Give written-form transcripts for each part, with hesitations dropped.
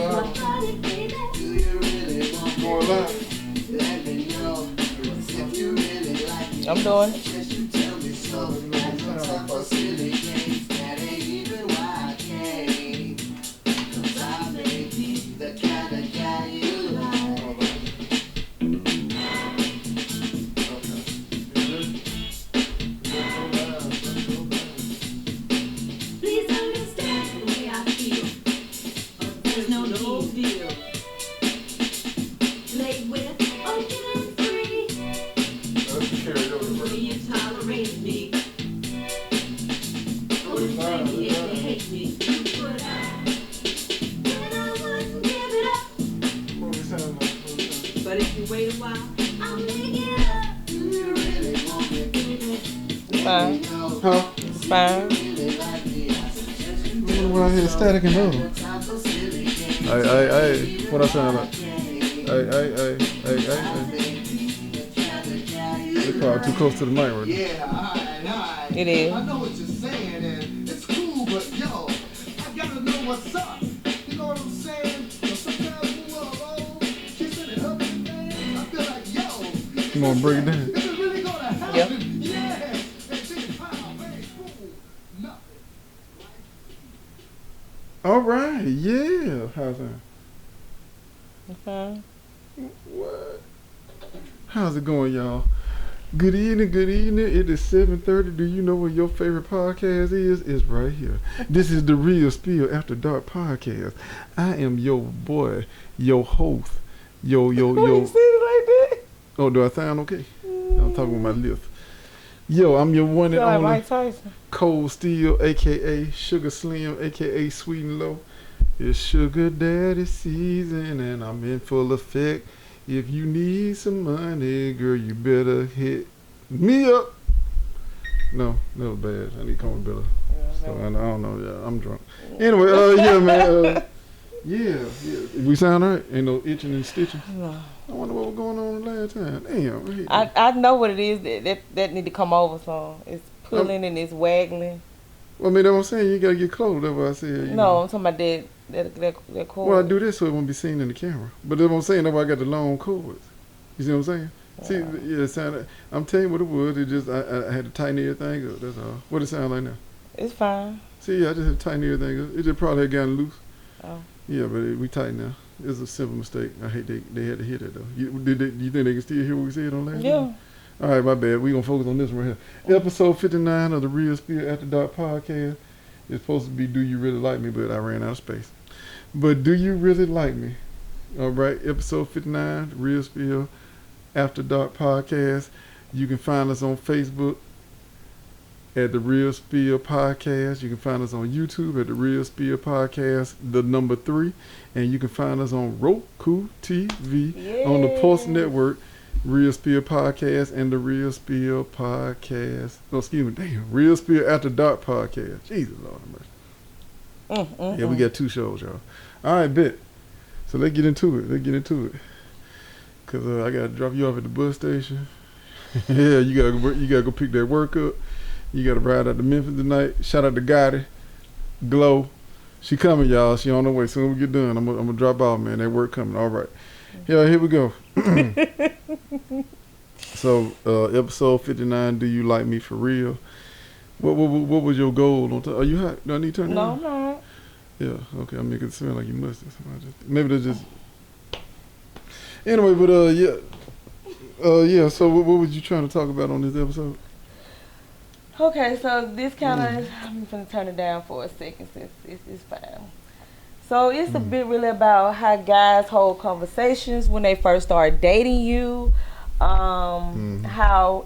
live? Do you really want me? Going live? Let me know if you really like me. I'm doing it. Just you tell me so. That's no time for silly games. That ain't even why I came. 'Cause I may be the kind of guy you like. Please understand the way I feel. There's no deal. Play with, open and free. Let's carry it over The way first. you tolerate me. Only blame me if you hate me. But I wouldn't give it up. What we sound like? What we sound like? But if you wait a while, I'll make it up. Do you really want me, baby? Fine. Huh? Fine. Really like me? I suggest you I wonder why I hear static and low. time for silly games. Hey, what I sound like? Hey. You're probably too close to the mic right now. Yeah, alright. It is. I know what you're saying, and it's cool, but yo, I gotta know what's up. You know what I'm saying? So sometimes we will alone, kissing and hugging and things. I feel like, yo, You wanna break it down? is it really gonna happen? Yep. Yeah. And chicken pie, baby, cool, nothing. All right, yeah. How's that? Fine. What? How's it going, y'all? Good evening, good evening. It is 7:30. Do you know what your favorite podcast is? It's right here. This is the Real Spill After Dark podcast. I am your boy, your host, Why you say it like Oh, do I sound okay? I'm talking with my lips. Yo, I'm your one that? and Like only Mike Tyson. Cold Steel, aka Sugar Slim, aka Sweet and Low. It's Sugar Daddy season and I'm in full effect. If you need some money, girl, you better hit me up. No, that was bad. I need to call me better. So I don't know. Yeah, I'm drunk. Anyway, yeah, man. Yeah. We sound all right? Ain't no itching and stitching. No. I wonder what was going on the last time. Damn. I know what it is that need to come over, so it's pulling and it's waggling. Well, I mean, that's what I'm saying. You gotta get close. That's what I said. You No, know. I'm talking about that cord. Well, I do this so it won't be seen in the camera. But that's what I'm saying. That's why I got the long cords. You see what I'm saying? See, yeah, it sounded. I'm telling you what it was. It just I had to tighten everything up. That's all. What it sound like now? It's fine. See, I just had to tighten everything up. It just probably had gotten loose. Oh. Yeah, but we tight now. It was a simple mistake. I hate they had to hear that though. You think they can still hear what we said on last Yeah. time? All right, my bad. We gonna focus on this one right here. Episode 59 of the Real Spill After Dark podcast. It's supposed to be "Do You Really Like Me?" but I ran out of space. But do you really like me? All right, episode 59, Real Spill After Dark podcast. You can find us on Facebook at the Real Spill Podcast. You can find us on YouTube at the Real Spill Podcast, the number 3, and you can find us on Roku TV on the Pulse Network, Real Spill Podcast, and the Real Spill Podcast. No, excuse me, damn, Real Spill After Dark Podcast. Jesus Lord have mercy. Yeah, we got 2 shows, y'all. All right, bet. So let's get into it. Cause I gotta drop you off at the bus station. Yeah, you gotta go pick that work up. You gotta ride out to Memphis tonight. Shout out to Gotti, Glow. She coming, y'all. She on her way. Soon we get done, I'm gonna drop off, man. That work coming. All right. Yeah, here we go. So, episode 59. Do you like me for real? What was your goal? Are you hot? Do I need to turn it No, on? I'm not. Yeah. Okay. I make it smell like you must. Maybe that's just. Anyway, but yeah. So what was you trying to talk about on this episode? Okay, so this kind of, I'm going to turn it down for a second since it's fine. So it's a bit really about how guys hold conversations when they first start dating you. How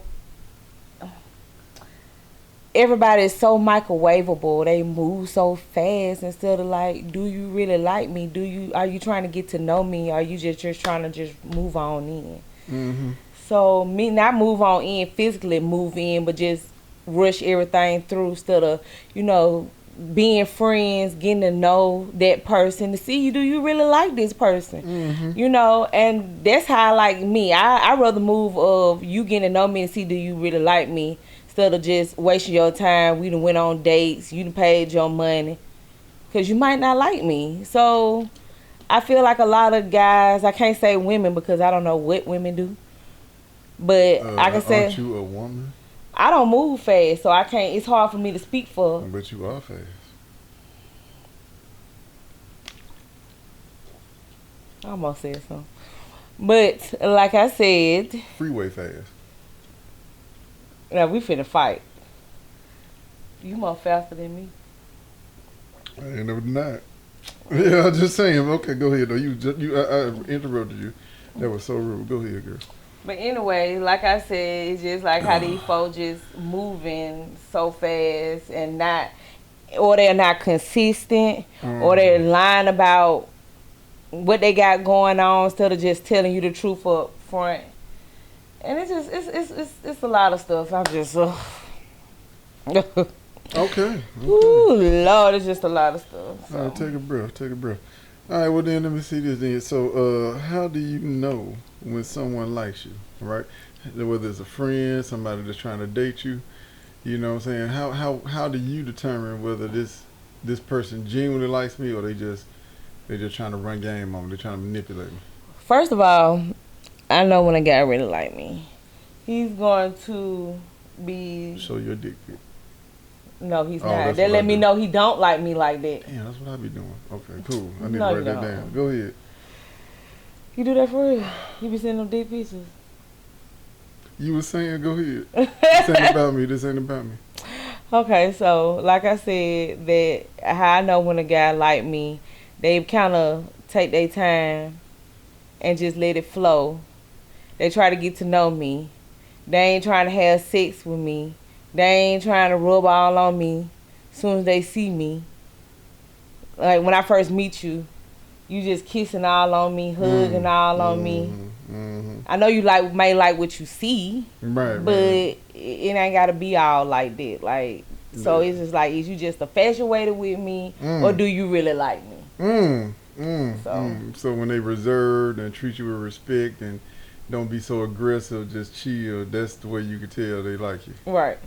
everybody is so microwavable. They move so fast instead of like, do you really like me? Are you trying to get to know me? Are you just trying to just move on in? Mm-hmm. So me not move on in physically, move in, but just rush everything through instead of, being friends, getting to know that person to see do you really like this person? And that's how I like me. I rather move of you getting to know me and see do you really like me instead of just wasting your time. We done went on dates, you done paid your money, because you might not like me. So I feel like a lot of guys, I can't say women because I don't know what women do, but I can say Aren't you a woman? I don't move fast, so I can't. It's hard for me to speak for. But you are fast. I almost said something, but like I said, Freeway fast. now we finna fight. You more faster than me. I ain't never denied. Yeah, I'm just saying. Okay, go ahead. Though I interrupted you. That was so rude. Go ahead, girl. But anyway, like I said, it's just like how these folks just moving so fast and not, or they're not consistent, or they're lying about what they got going on instead of just telling you the truth up front. And it's just it's a lot of stuff. I'm just Okay. ooh Lord, it's just a lot of stuff. All right, So. take a breath. Take a breath. All right, well then let me see this then. So, how do you know when someone likes you, right? Whether it's a friend, somebody that's trying to date you, you know what I'm saying? How do you determine whether this person genuinely likes me or they just trying to run game on me, they're trying to manipulate me? First of all, I know when a guy really like me, he's going to be. Show your dick pic. No, he's Oh, not. that's They what let I me do. know he don't like me like that. Damn, that's what I be doing. Okay, cool. I need No, to you write that don't. down. Go ahead. You do that for real? You be sending them dick pictures? You was saying, go ahead. This ain't about me. This ain't about me. Okay, so like I said, that how I know when a guy like me, they kind of take their time and just let it flow. They try to get to know me. They ain't trying to have sex with me. They ain't trying to rub all on me as soon as they see me. Like when I first meet you, you just kissing all on me, hugging all on me. Mm-hmm. I know you may like what you see, Right, but right. it ain't gotta be all like that. Like, so Yeah. it's just like, is you just infatuated with me, or do you really like me? So when they reserved and treat you with respect and don't be so aggressive, just chill, that's the way you can tell they like you. Right.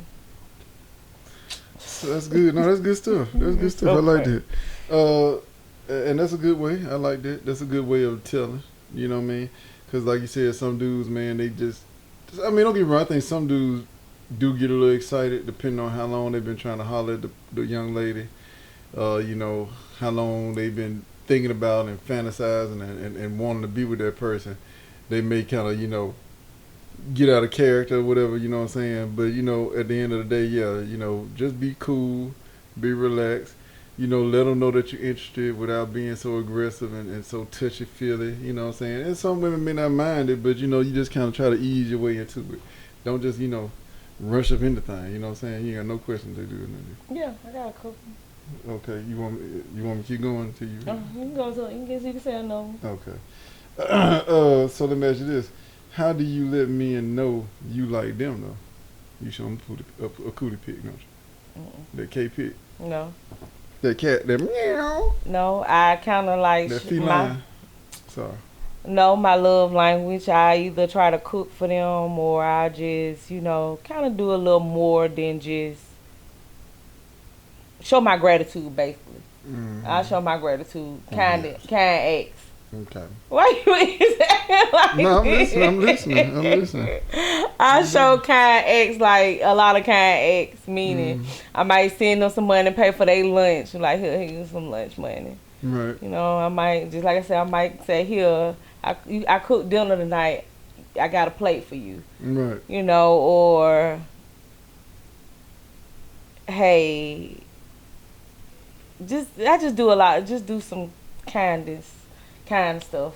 So that's good. No, that's good stuff. That's good stuff. I like that. And that's a good way. I like that. That's a good way of telling. You know what I mean? Because like you said, some dudes, man, they just I mean, don't get me wrong. I think some dudes do get a little excited depending on how long they've been trying to holler at the young lady. You know, how long they've been thinking about and fantasizing and wanting to be with that person. They may kind of, you know, get out of character or whatever, you know what I'm saying? But, you know, at the end of the day, yeah, you know, just be cool, be relaxed. You know, let them know that you're interested without being so aggressive and so touchy-feely, you know what I'm saying? And some women may not mind it, but, you know, you just kind of try to ease your way into it. Don't just, you know, rush up into things, you know what I'm saying? You ain't got no questions to do nothing. Yeah, I got a couple. Okay, you want me to keep going till you? You can go to. You can say no. Okay. So let me ask you this: how do you let men know you like them though? You show them a cootie pic, don't you? That K pic. No. That cat. That meow. No, I kind of like That feline. Sorry. my love language. I either try to cook for them or I just, you know, kind of do a little more than just show my gratitude, basically. Mm-hmm. I show my gratitude, kind acts. Okay. Why you saying like No, I'm this? listening. I show kind acts, like a lot of kind acts, meaning I might send them some money, pay for their lunch, like here's some lunch money. Right. You know, I might, just like I said, I might say, here, I cooked dinner tonight, I got a plate for you. Right. You know, or, hey, I just do a lot, just do some kind stuff.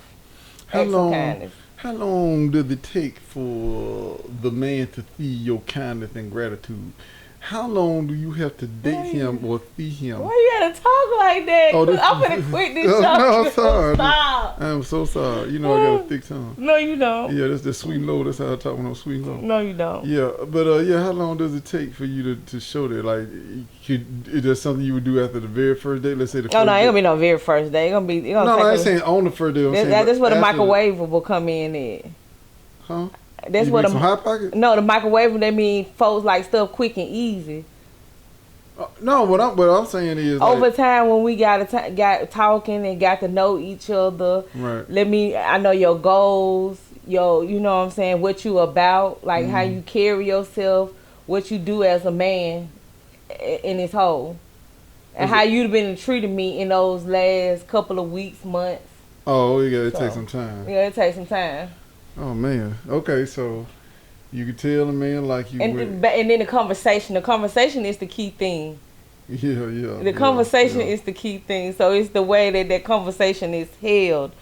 How Acts of long? kindness. How long does it take for the man to see your kindness and gratitude? How long do you have to date him or see him? Why you gotta talk like that? Oh, this- I'm gonna quit this Oh, show. no, I'm sorry. Stop. I'm so sorry. You know I got a thick tongue. No, you don't. Yeah, that's the sweet and low. That's how I talk when I'm sweet and low. No, you don't. Yeah, but yeah, how long does it take for you to show that? Like, is there something you would do after the very first date? Let's say the first No, ain't date. gonna be no very first day. It's gonna be. No, I ain't saying on the first date. I'm saying That's where the after microwave will come in at. Huh? That's you what make some hot pocket. No, the microwave. They mean folks like stuff quick and easy. No, what I'm saying is Over like, time, when we got talking and got to know each other, right. I know your goals, you know what I'm saying, what you about, like how you carry yourself, what you do as a man in this whole, and how you've been treating me in those last couple of weeks, months. Oh, yeah, it So, takes some time. Yeah, it takes some time. Oh man. Okay, so you can tell a man like you. And then the conversation is the key thing. Yeah. The conversation is the key thing. So it's the way that conversation is held.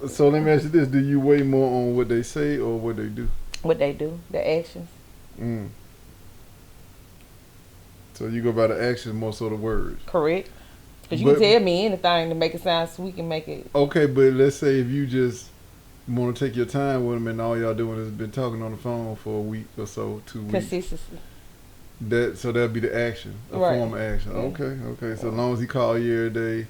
So let me ask you this: do you weigh more on what they say or what they do? What they do, the actions. Mm. So you go by the actions more so the words. Correct. Because you can tell me anything to make it sound sweet and make it. Okay, but let's say if you just want to take your time with them and all y'all doing is been talking on the phone for a week or so, 2 weeks. Consistency. So that'd be the action, a form of action. Okay. So as long as he call you every day,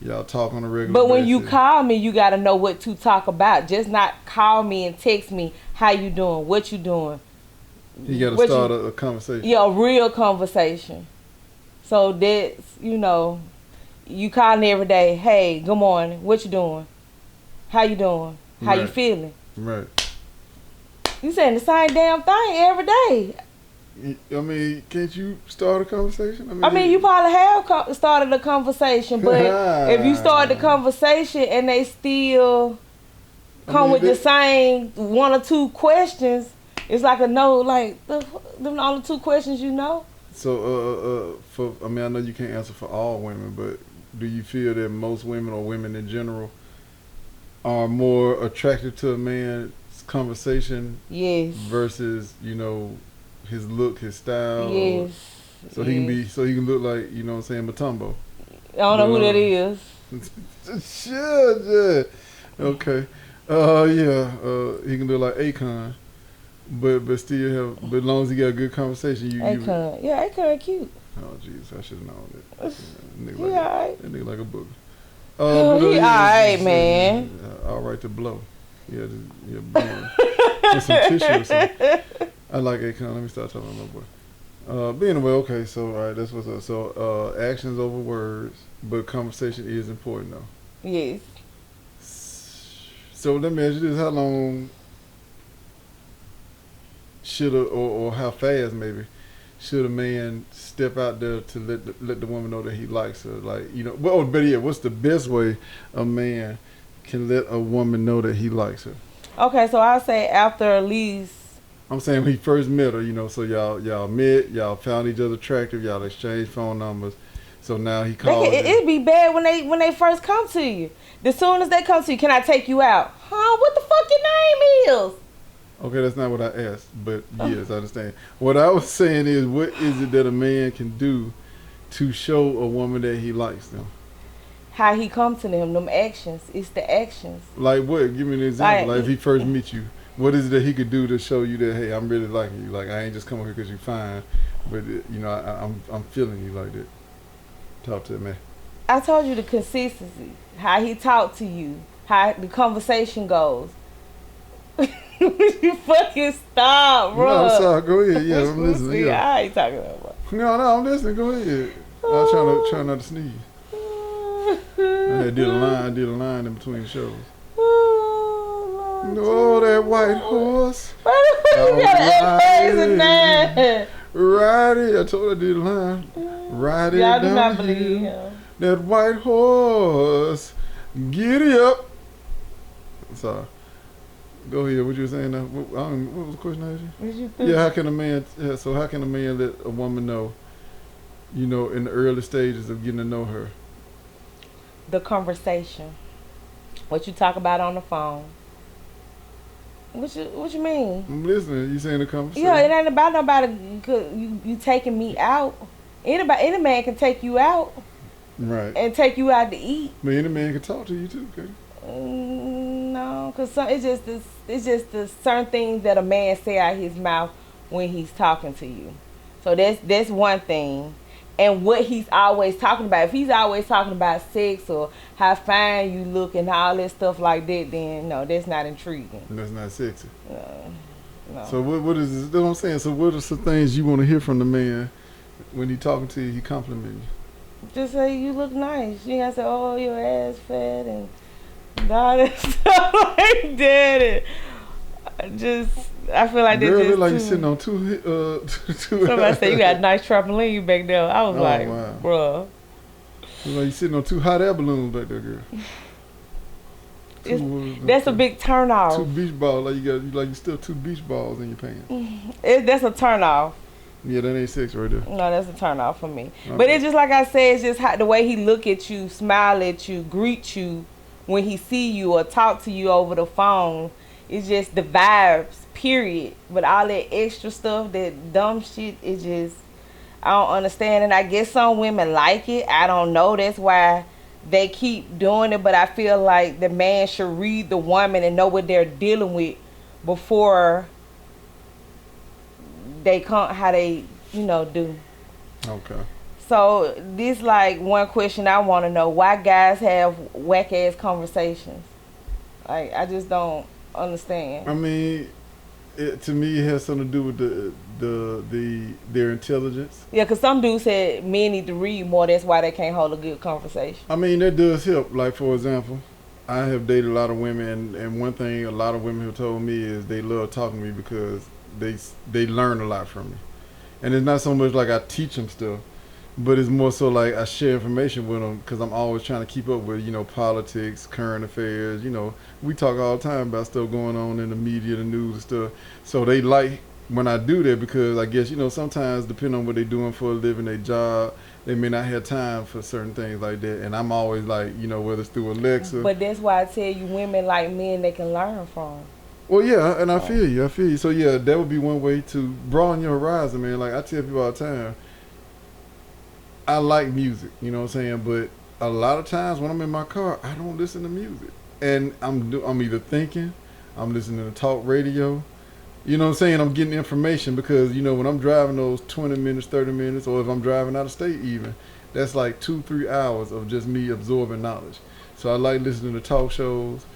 y'all talk on a regular basis. But when you call me, you got to know what to talk about. Just not call me and text me, how you doing, what you doing. You got to start a conversation. Yeah, a real conversation. So that's, you calling every day, hey, good morning, what you doing? How you doing? How you feeling? Right. You saying the same damn thing every day. I mean, can't you start a conversation? I mean you probably have started a conversation, but if you start the conversation and they still come with the same one or two questions, it's like a no, like them only two questions you know. So, I know you can't answer for all women, but do you feel that most women or women in general are more attracted to a man's conversation? Yes. Versus, his look, his style. Yes. So he can look like, Matumbo. I don't know who that is. Sure, yeah. Okay. He can look like Akon. But still but as long as he got a good conversation, Akon. Yeah, Akon cute. Oh jeez, I should have known that. Nigga alright. That nigga like a booger. He alright, man. Alright to blow. Yeah, blow. With some tissue or something. I like Akon. Let me start telling my boy. But anyway, okay, so alright, that's what's up. So actions over words, but conversation is important though. Yes. So let me ask you this: how long should or how fast maybe should a man step out there to let the woman know that he likes her? Like, better yet, what's the best way a man can let a woman know that he likes her? Okay, so I say after at least. I'm saying when he first met her, so y'all met, y'all found each other attractive, y'all exchanged phone numbers. So now he calls. It'd be bad when they first come to you. As soon as they come to you, can I take you out? Huh? What the fuck your name is? Okay, that's not what I asked, but yes, I understand. What I was saying is, what is it that a man can do to show a woman that he likes them? How he come to them actions. It's the actions. Like what? Give me an example. Like if he first meets you, what is it that he could do to show you that, hey, I'm really liking you? Like I ain't just coming here because you're fine, but I'm feeling you like that. Talk to me. I told you the consistency. How he talk to you. How the conversation goes. You fucking stop, bro. No, I'm sorry. Go ahead. Yeah, I'm listening. Yeah. I ain't talking about. No, I'm listening. Go ahead. I was trying not to sneeze. I did a line in between shows. Oh, that white horse. Why the fuck you got an in there? Ride it. I told her I did a line. Ride it. Y'all do not believe him. That white horse. Giddy up. Sorry. Go ahead. What you were saying now? What was the question I asked you? Yeah, how can a man let a woman know, in the early stages of getting to know her? The conversation. What you talk about on the phone. What you mean? I'm listening. You saying the conversation? Yeah, it ain't about nobody. You taking me out. Any man can take you out. Right. And take you out to eat. But any man can talk to you too, okay? No, because it's just the certain things that a man say out his mouth when he's talking to you. So that's one thing. And what he's always talking about. If he's always talking about sex or how fine you look and all that stuff like that, then no, that's not intriguing. That's not sexy. No. So what is this? That's what I'm saying. So what are some things you want to hear from the man When he talking to you, he complimenting you. Just say you look nice. You gotta say, oh, your ass fat and all that stuff like that. And I feel like Girl, that's look like you just sitting too. on two. Somebody said you got a nice trampoline back there. I was Oh, like, wow. bruh. Look like you sitting on two hot air balloons back there, girl. That's a big turn Two off. beach balls, like you still two beach balls in your pants. That's a turn off. Yeah, that ain't sex right there. No, that's a turn off for me. Okay. But it's just like I said, it's just how, the way he look at you, smile at you, greet you when he see you or talk to you over the phone. It's just the vibes, period. But all that extra stuff, that dumb shit, it just, I don't understand. And I guess some women like it. I don't know. That's why they keep doing it. But I feel like the man should read the woman and know what they're dealing with before they come, how they, do. Okay. So this like one question I want to know: why guys have whack ass conversations? Like I just don't understand. I mean, to me, it has something to do with their intelligence. Yeah, cause some dudes said men need to read more. That's why they can't hold a good conversation. I mean, that does help. Like, for example, I have dated a lot of women, and one thing a lot of women have told me is they love talking to me because they learn a lot from me. And it's not so much like I teach them stuff, but it's more so like I share information with them because I'm always trying to keep up with, politics, current affairs. We talk all the time about stuff going on in the media, the news and stuff. So they like when I do that because I guess, sometimes depending on what they're doing for a living, their job, they may not have time for certain things like that. And I'm always like, whether it's through Alexa. But that's why I tell you, women like men they can learn from. Well, yeah, and I feel you. So, yeah, that would be one way to broaden your horizon, man. Like I tell people all the time, I like music, you know what I'm saying? But a lot of times when I'm in my car, I don't listen to music. And I'm either thinking, I'm listening to talk radio. You know what I'm saying? I'm getting information because, when I'm driving those 20 minutes, 30 minutes, or if I'm driving out of state even, that's like 2-3 hours of just me absorbing knowledge. So I like listening to talk shows.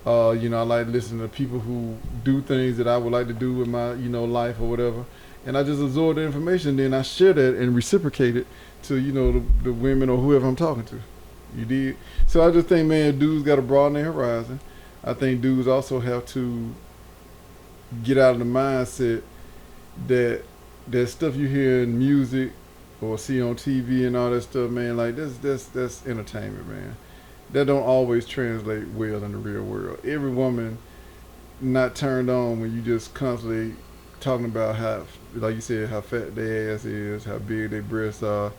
I like listening to people who do things that I would like to do with my, life or whatever. And I just absorb the information, then I share that and reciprocate it to, the women or whoever I'm talking to. You did? So I just think, man, dudes got to broaden their horizon. I think dudes also have to get out of the mindset that stuff you hear in music or see on TV and all that stuff, man, like that's entertainment, man. That don't always translate well in the real world. Every woman not turned on when you just constantly talking about how, like you said, how fat their ass is, how big their breasts are,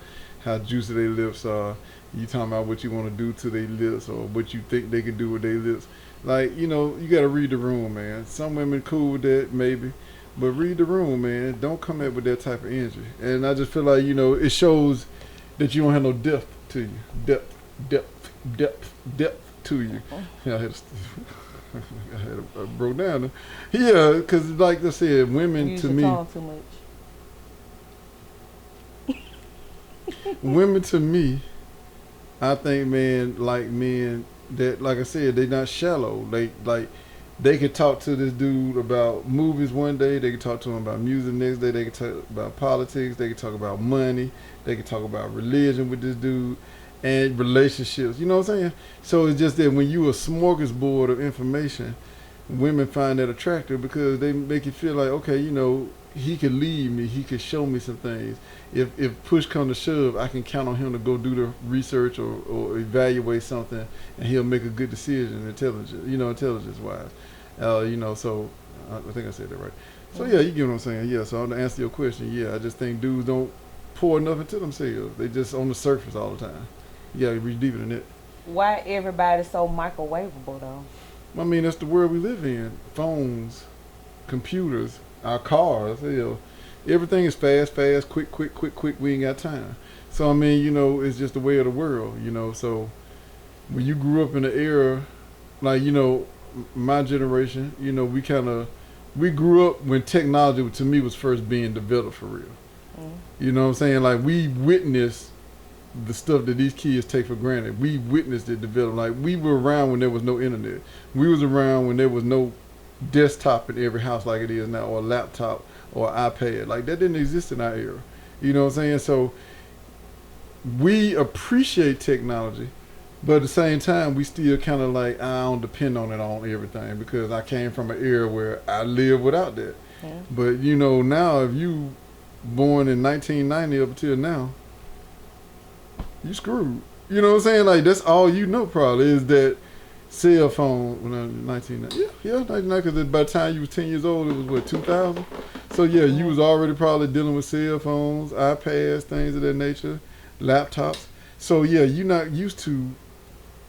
how juicy their lips are. You talking about what you want to do to their lips or what you think they can do with their lips. Like, you got to read the room, man. Some women cool with that, maybe. But read the room, man. Don't come in with that type of energy. And I just feel like, it shows that you don't have no depth to you. Depth to you. Yeah, I broke down. Yeah, because like I said, women Use to your me, tongue too much. women to me, I think, man, like men that, like I said, they not shallow. They could talk to this dude about movies one day. They could talk to him about music next day. They could talk about politics. They could talk about money. They could talk about religion with this dude and relationships. You know what I'm saying? So it's just that when you a smorgasbord of information, women find that attractive because they make you feel like, okay, he could lead me. He could show me some things. If push come to shove, I can count on him to go do the research or evaluate something, and he'll make a good decision, intelligence wise. So I think I said that right. So yeah, you get what I'm saying. Yeah. So to answer your question, yeah, I just think dudes don't pour enough into themselves. They just on the surface all the time. You gotta reach deeper than that. Why everybody so microwavable though? I mean, that's the world we live in. Phones, computers, our cars, everything is fast, quick. We ain't got time. So I mean, it's just the way of the world, So when you grew up in an era, like my generation, we grew up when technology to me was first being developed for real. You know what I'm saying? Like we witnessed the stuff that these kids take for granted. We witnessed it develop. Like we were around when there was no internet. We was around when there was no desktop in every house like it is now, or a laptop or an iPad. Like that didn't exist in our era. You know what I'm saying? So we appreciate technology, but at the same time, we still kind of like, I don't depend on it on everything because I came from an era where I lived without that. Yeah. But you know, now if you born in 1990 up until now, you screwed. You know what I'm saying? Like that's all you know probably is that cell phone when I was 1990. Yeah, 1990. Because by the time you was 10 years old, it was what 2000. So yeah, you was already probably dealing with cell phones, iPads, things of that nature, laptops. So yeah, you're not used to,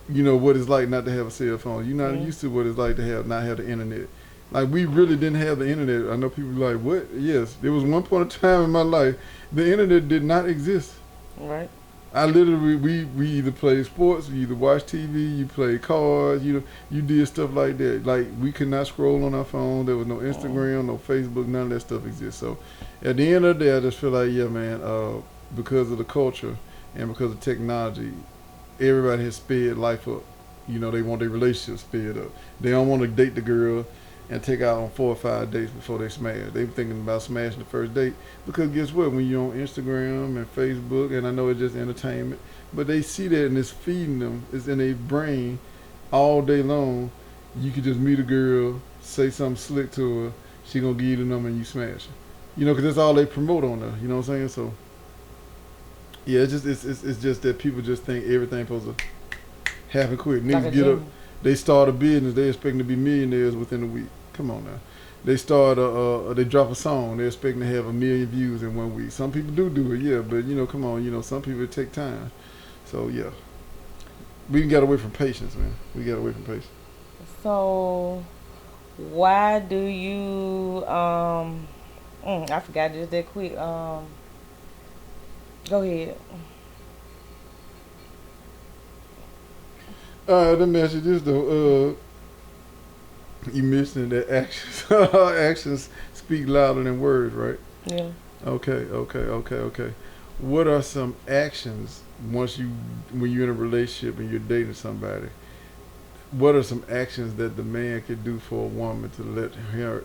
you know, what it's like not to have a cell phone. You're not used to what it's like to not have the internet. Like we really didn't have the internet. I know people like, what? Yes, there was one point in time in my life the internet did not exist. Right. I literally we either played sports, you either watched TV, you played cards, you did stuff like that. Like we could not scroll on our phone. There was no Instagram, no Facebook, none of that stuff exists. So at the end of the day, I just feel like yeah, man, because of the culture and because of technology, everybody has sped life up. You know, they want their relationship sped up. They don't want to date the girl and take out on 4 or 5 dates before they smash. They were thinking about smashing the first date because guess what? When you're on Instagram and Facebook, and I know it's just entertainment, but they see that and it's feeding them. It's in their brain all day long. You could just meet a girl, say something slick to her, she gonna give you the number and you smash her. You know, because that's all they promote on her. You know what I'm saying? So yeah, it's just that people just think everything supposed to happen quick. Like Niggas a get up, gym. they start a business, they expecting to be millionaires within a week. Come on now. They start they drop a song, they're expecting to have 1 million views in 1 week. Some people do it, yeah, but you know, come on, you know, some people it take time. So yeah, we got away from patience, man. We got away from patience. So, why do you I forgot just that quick. Go ahead. Let me ask you this though. You mentioned that actions speak louder than words, right? Yeah. Okay. What are some actions when you're in a relationship and you're dating somebody? What are some actions that the man could do for a woman to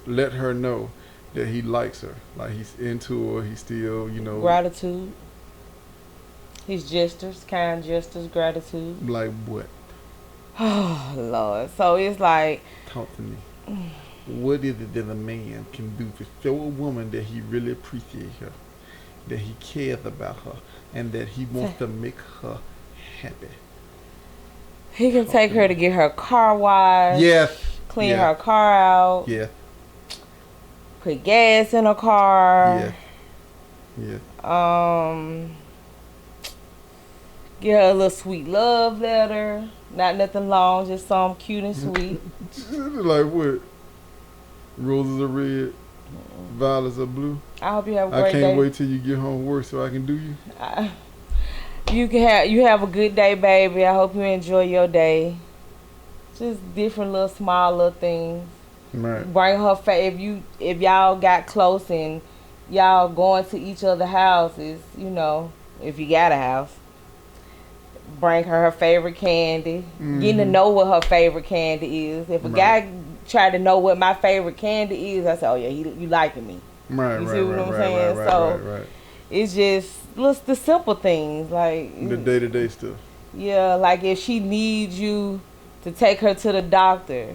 let her know that he likes her, like he's into her, he's still, you know, Gratitude. His gestures, kind gestures, gratitude. like what? Oh Lord. So it's like Talk to me. What is it that a man can do to show a woman that he really appreciates her, that he cares about her, and that he wants to make her happy? he can take her to get her car washed. Yes. Clean Yeah. her car out. Yeah. Put gas in her car. Yeah. Get her a little sweet love letter. Not nothing long, just something cute and sweet. Like what? Roses are red, violets are blue. I hope you have a I great can't day. wait till you get home from work so I can do you. You have a good day, baby. I hope you enjoy your day. Just different little small little things. Right. Bring her if y'all got close and y'all going to each other's houses, you know, if you got a house. Bring her favorite candy. Getting to know what her favorite candy is. If a guy try to know what my favorite candy is, I say, oh yeah, you liking me. Right. You Right. see what Right. I'm Right. saying? Right. So Right. it's just the simple things like The day-to-day stuff. yeah, like if she needs you to take her to the doctor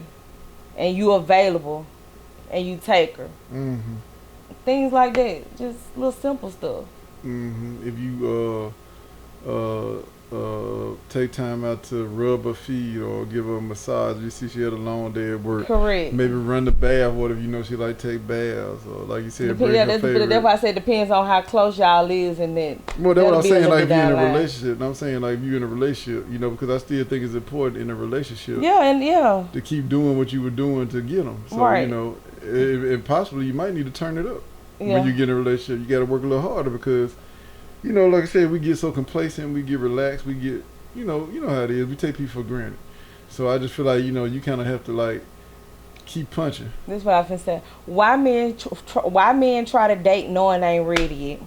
and you available and you take her. Mm-hmm. Things like that. Just little simple stuff. Mm-hmm. If you take time out to rub her feet or give her a massage, you see she had a long day at work. Correct. Maybe run the bath. What if you know she like take baths or like you said, bring her That's favorite. why I said depends on how close y'all is and then. Well, that's what I'm that'll be saying. little Like, if bit you're in down a the line. relationship, I'm saying, like, if you're in a relationship, you know, because I still think it's important in a relationship Yeah. to keep doing what you were doing to get them. So, Right. you know, if possibly, you might need to turn it up Yeah. when you get in a relationship. You got to work a little harder because, you know, like I said, we get so complacent, we get relaxed, we get, you know how it is. We take people for granted. So I just feel like, you know, you kind of have to, like, keep punching. This is what I've been saying. Why men try to date knowing they ain't ready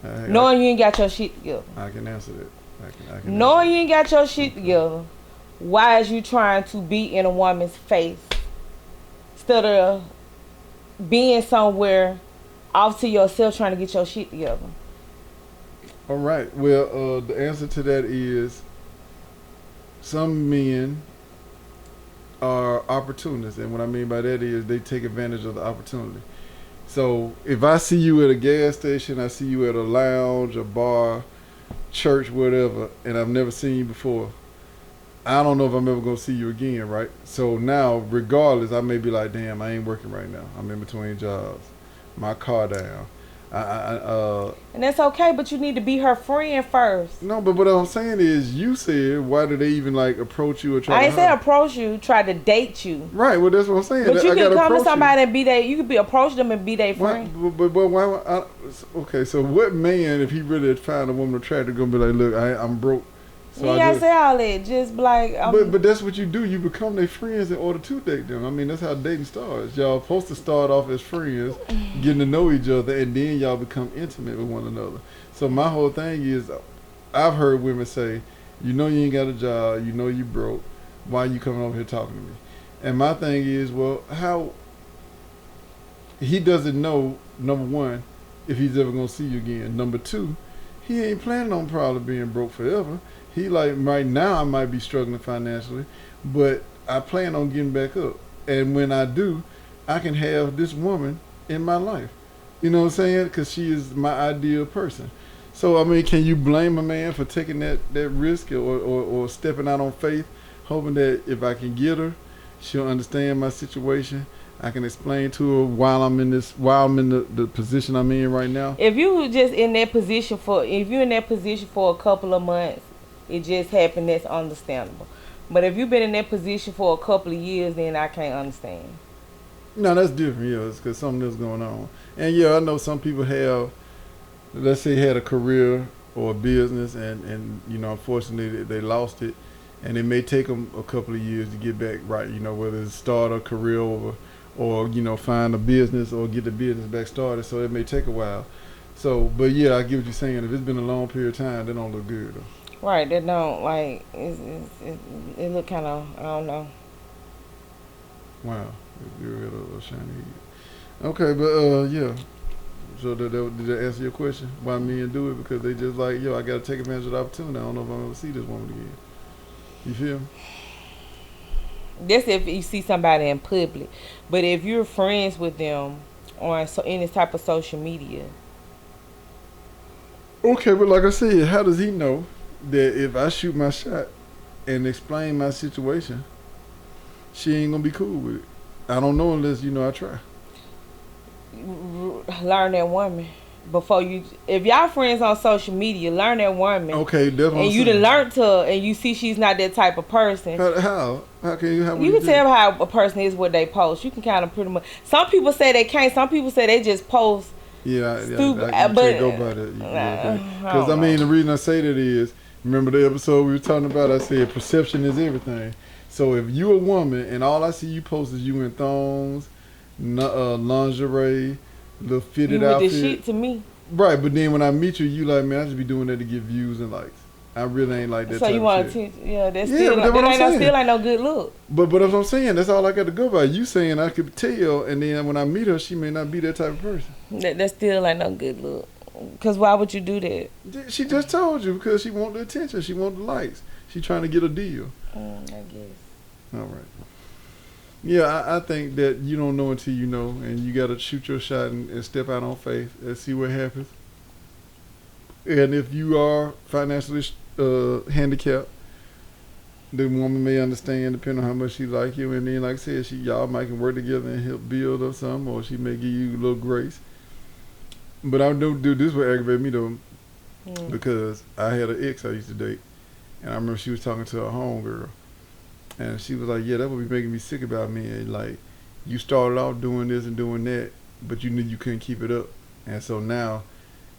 yet? Knowing you ain't got your shit together. I can answer that. I can Knowing you ain't got your shit together. Why is you trying to be in a woman's face instead of being somewhere off to yourself trying to get your shit together. All right. Well, the answer to that is some men are opportunists, and what I mean by that is they take advantage of the opportunity. So if I see you at a gas station, I see you at a lounge, a bar, church, whatever, and I've never seen you before, I don't know if I'm ever gonna see you again, right? So now, regardless, I may be like, damn, I ain't working right now. I'm in between jobs. My car down. And that's okay, but you need to be her friend first. No, but what I'm saying is, you said, why do they even like approach you or try I to? ain't say approach you, try to date you. Right. Well, that's what I'm saying. But you I can gotta come to approach somebody and be you could be approach them and be their Why, friend. but why? Okay, so what man, if he really found a woman attractive, gonna be like, look, I'm broke. So You ain't gotta say all that. Just be like, but that's what you do. You become their friends in order to date them. I mean, that's how dating starts. Y'all supposed to start off as friends, getting to know each other, and then y'all become intimate with one another. So my whole thing is, I've heard women say, you know you ain't got a job, you know you broke, why you coming over here talking to me? And my thing is, well, how he doesn't know, number one, if he's ever gonna see you again. Number two, he ain't planning on probably being broke forever. He like, right now I might be struggling financially, but I plan on getting back up. And when I do, I can have this woman in my life. You know what I'm saying? Because she is my ideal person. So, I mean, can you blame a man for taking that risk or stepping out on faith, hoping that if I can get her, she'll understand my situation. I can explain to her while I'm in the position I'm in right now. if you just in that position if you're in that position for a couple of months, it just happened, that's understandable. But if you've been in that position for a couple of years, then I can't understand. No, that's different, yeah, it's because something else going on. And yeah, I know some people have, let's say, had a career or a business, and you know, unfortunately, they lost it, and it may take them a couple of years to get back right. You know, whether it's start a career over, or you know, find a business or get the business back started. So it may take a while. So, but yeah, I get what you're saying. If it's been a long period of time, that don't look good though. Right, that don't, like, it look kind of, I don't know. Wow, you got a shiny head. Okay, but yeah. So did that answer your question? Why men do it? Because they just like, yo, I got to take advantage of the opportunity. I don't know if I'm ever see this woman again. You feel me? That's if you see somebody in public. But if you're friends with them on any type of social media. Okay, but like I said, how does he know that if I shoot my shot and explain my situation, she ain't gonna be cool with it? I don't know unless, you know, I try. Learn that woman before you. If y'all friends on social media, learn that woman. Okay, that's what And I'm you saying. done learned her, and you see she's not that type of person. How can you? How You can tell how a person is what they post. You can kind of pretty much. Some people say they can't. Some people say they just post. Yeah, Stupid, I but can't go by that. Because don't I mean, know. the reason I say that is, remember the episode we were talking about? I said perception is everything. So if you a woman and all I see you post is you in thongs, lingerie, little You fitted with outfit, the shit to me. right? But then when I meet you, you like, man, I just be doing that to get views and likes. I really ain't like that. So type you of want shit. to? Yeah, that's Yeah, still. but that's what I'm saying. Still ain't no good look. But that's what I'm saying. That's all I got to go by. You saying I could tell, and then when I meet her, she may not be that type of person. That still ain't no good look. Cause why would you do that? She just told you because she want the attention. She want the likes. She trying to get a deal. I guess. All right. Yeah, I think that you don't know until you know, and you got to shoot your shot and step out on faith and see what happens. And if you are financially handicapped, the woman may understand depending on how much she like you. And then, like I said, y'all might can work together and help build or something, or she may give you a little grace. But I don't do this would aggravate me though, because I had an ex I used to date, and I remember she was talking to her homegirl, and she was like, "Yeah, that would be making me sick about me. And like, you started off doing this and doing that, but you knew you couldn't keep it up, and so now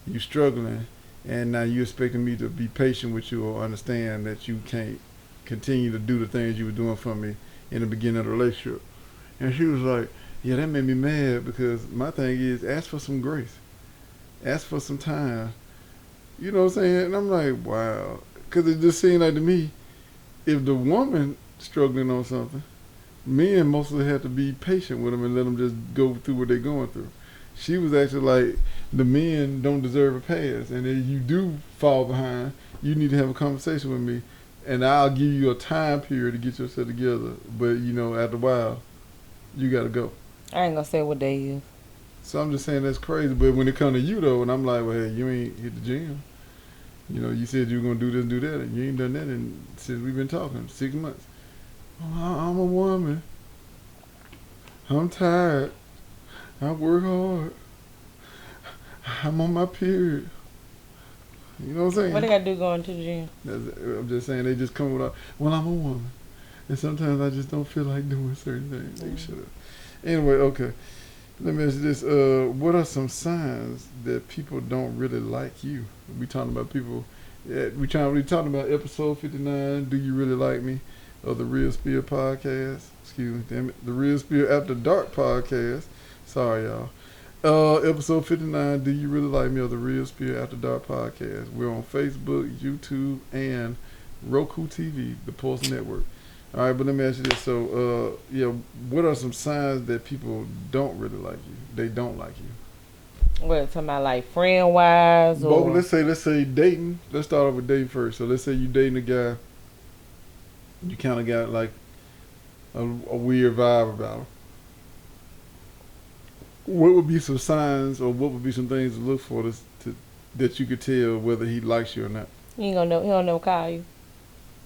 you struggling, and now you expecting me to be patient with you or understand that you can't continue to do the things you were doing for me in the beginning of the relationship." And she was like, "Yeah, that made me mad because my thing is ask for some grace. Ask for some time." You know what I'm saying? And I'm like, wow. Because it just seemed like to me, if the woman struggling on something, men mostly have to be patient with them and let them just go through what they're going through. She was actually like, the men don't deserve a pass, and if you do fall behind, you need to have a conversation with me, and I'll give you a time period to get yourself together. But after a while, you gotta go. I ain't gonna say what day is. So I'm just saying that's crazy. But when it comes to you though, and I'm like, well, hey, you ain't hit the gym. You said you were gonna do this, do that, and you ain't done that since we've been talking 6 months. Oh, I'm a woman. I'm tired. I work hard. I'm on my period. You know what I'm saying? What they gotta do going to the gym? I'm just saying they just come with, well, I'm a woman. And sometimes I just don't feel like doing certain things. They shut up. Anyway, okay. Let me ask you this. What are some signs that people don't really like you? We talking about people. Yeah, we talking about episode 59. Do you really like me? Of the Real Spill podcast. Excuse me, damn it. The Real Spill After Dark podcast. Sorry, y'all. Episode 59. Do you really like me? Of the Real Spill After Dark podcast. We're on Facebook, YouTube, and Roku TV, the Pulse Network. All right, but let me ask you this. So, what are some signs that people don't really like you? They don't like you. What, talking about like friend wise or? But let's say dating. Let's start off with dating first. So let's say you dating a guy. You kind of got like a weird vibe about him. What would be some signs, or what would be some things to look for that you could tell whether he likes you or not? You ain't gonna know. He don't never call you.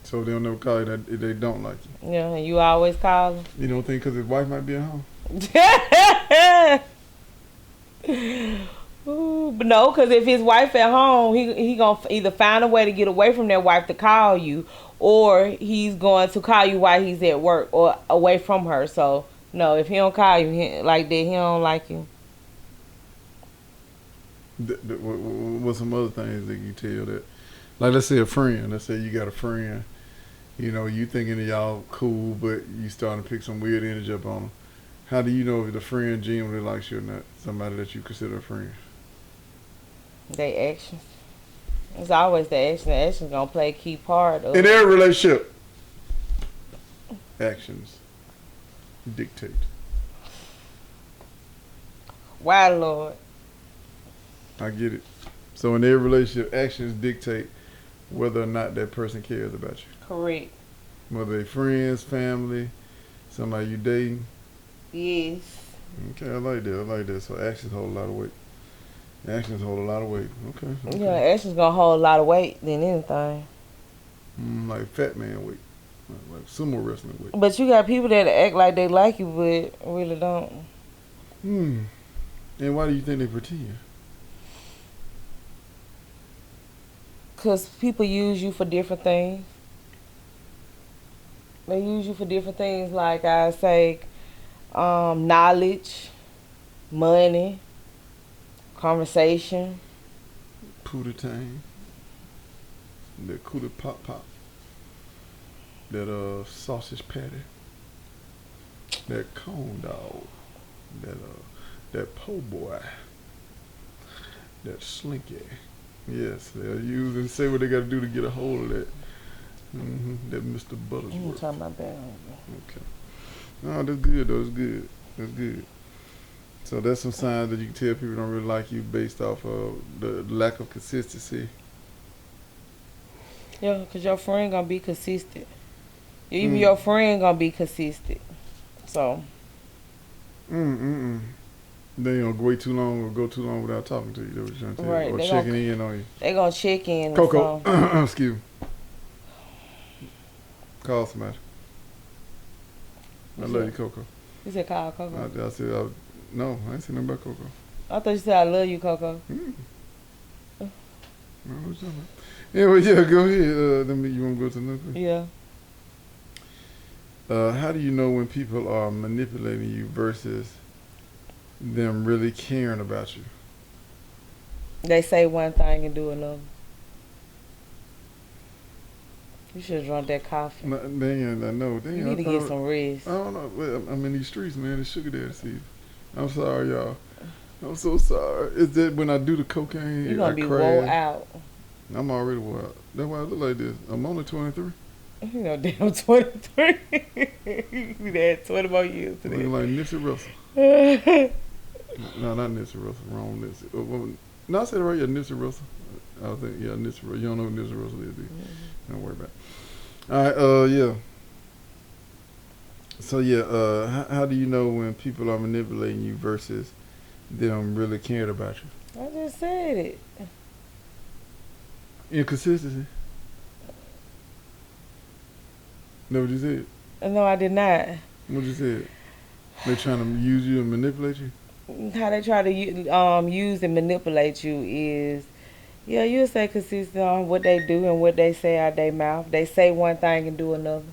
So they'll never call you that they don't like you. Yeah, and you always call him. You don't think because his wife might be at home? Ooh, but no, because if his wife at home, he gonna either find a way to get away from that wife to call you, or he's going to call you while he's at work or away from her. So no, if he don't call you like that, he don't like you. What's some other things that you tell that? Like, let's say a friend. Let's say you got a friend. You thinking that y'all cool, but you starting to pick some weird energy up on them. How do you know if the friend genuinely likes you or not? Somebody that you consider a friend. They actions. It's always the action. The action's gonna play a key part of in every relationship. Actions dictate. Why, Lord? I get it. So in every relationship, actions dictate whether or not that person cares about you. Correct. Whether they friends, family, somebody you dating. Yes. Okay, I like that. So actions hold a lot of weight. Actions hold a lot of weight. Okay. Yeah, actions gonna hold a lot of weight than anything. Like fat man weight. Like sumo wrestling weight. But you got people that act like they like you, but really don't. And why do you think they pretend? Because people use you for different things. They use you for different things, like I say, knowledge, money, conversation. Pootie tang. That cootie pop pop. That sausage patty. That corn dog. That po' boy. That slinky. Yes, they'll use and say what they got to do to get a hold of that. That Mr. I'm Buttersworth. talking about that. Okay. No, that's good though. That's good. So that's some signs that you can tell people don't really like you based off of the lack of consistency. Yeah, because your friend gonna be consistent. Even your friend gonna be consistent. So. They don't wait too long or go too long without talking to you. That's what you're trying to tell Right, you. Or they checking gonna- in on you. They gonna check in. Coco, So. excuse me. Call somebody. I love you, Coco. You said call Coco. I said, no, I ain't said nothing about Coco. I thought you said I love you, Coco. I don't know what you're talking about. Anyway, yeah, go ahead. You want to go to another question? Yeah. How do you know when people are manipulating you versus them really caring about you? They say one thing and do another. You should have drunk that coffee. No, I know. You need to get some rest. I don't know. Well, I'm in these streets, man. It's sugar daddy season. I'm sorry, y'all. I'm so sorry. It's that when I do the cocaine, You're going to be crash. wore out. I'm already wore out. That's why I look like this. I'm only 23. You know, damn 23. You had 20 more years to Looking that. like Nipsey Russell. No, not Nipsey Russell. Wrong Nipsey. No, I said it right. Yeah, Nipsey Russell. I think yeah, Nipsey Russell. You don't know who Nipsey Russell is, do you? Don't worry about it. All right. Yeah. So yeah. How do you know when people are manipulating you versus them really caring about you? I just said it. Inconsistency. Know what you said? No, I did not. What you said? They trying to use you and manipulate you. How they try to use and manipulate you is, yeah, you'll say consistent on what they do and what they say out their mouth. They say one thing and do another.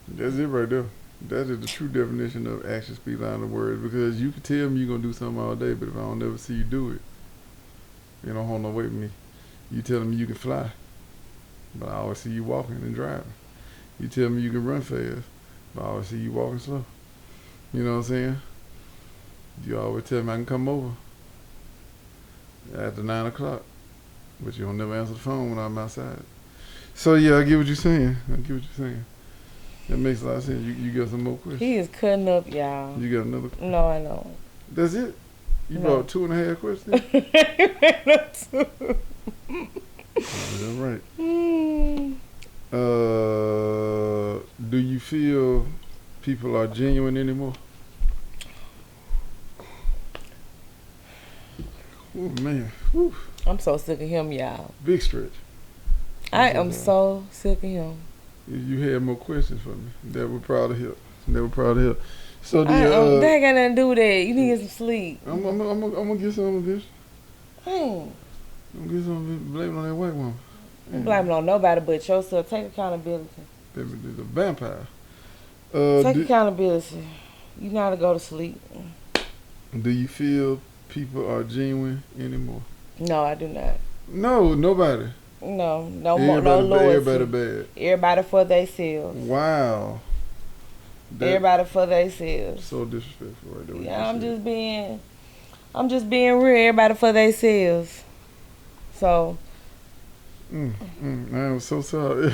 That's it right there. That is the true definition of action speak louder than words. Because you can tell me you're gonna do something all day, but if I don't ever see you do it, you don't hold no weight with me. You telling me you can fly, but I always see you walking and driving. You tell me you can run fast, but I always see you walking slow. You know what I'm saying? You always tell me I can come over after 9 o'clock, but you don't never answer the phone when I'm outside. So yeah, I get what you're saying. That makes a lot of sense. You got some more questions? He is cutting up, y'all. You got another? No, I don't. That's it? You No. brought 2.5 questions? All right. Do you feel people are genuine anymore? Oh man, whew. I'm so sick of him, y'all. Big stretch. I am so sick of him. If you had more questions for me, that would probably help. So that ain't got nothing to do with that. You need to get some sleep. I'm gonna get some of this. Mm. I'm gonna get some of it. Blame it on that white woman. Don't blame it on nobody but yourself. Take accountability. Baby, there's a vampire. Take accountability. You know how to go to sleep. Do you feel people are genuine anymore? No, I do not. No, nobody. No more. No Everybody, loyalty. everybody bad. Everybody for themselves. Wow. Everybody for themselves. So disrespectful right there. what Yeah, you I'm said. just being real. Everybody for themselves. So. I'm so sorry.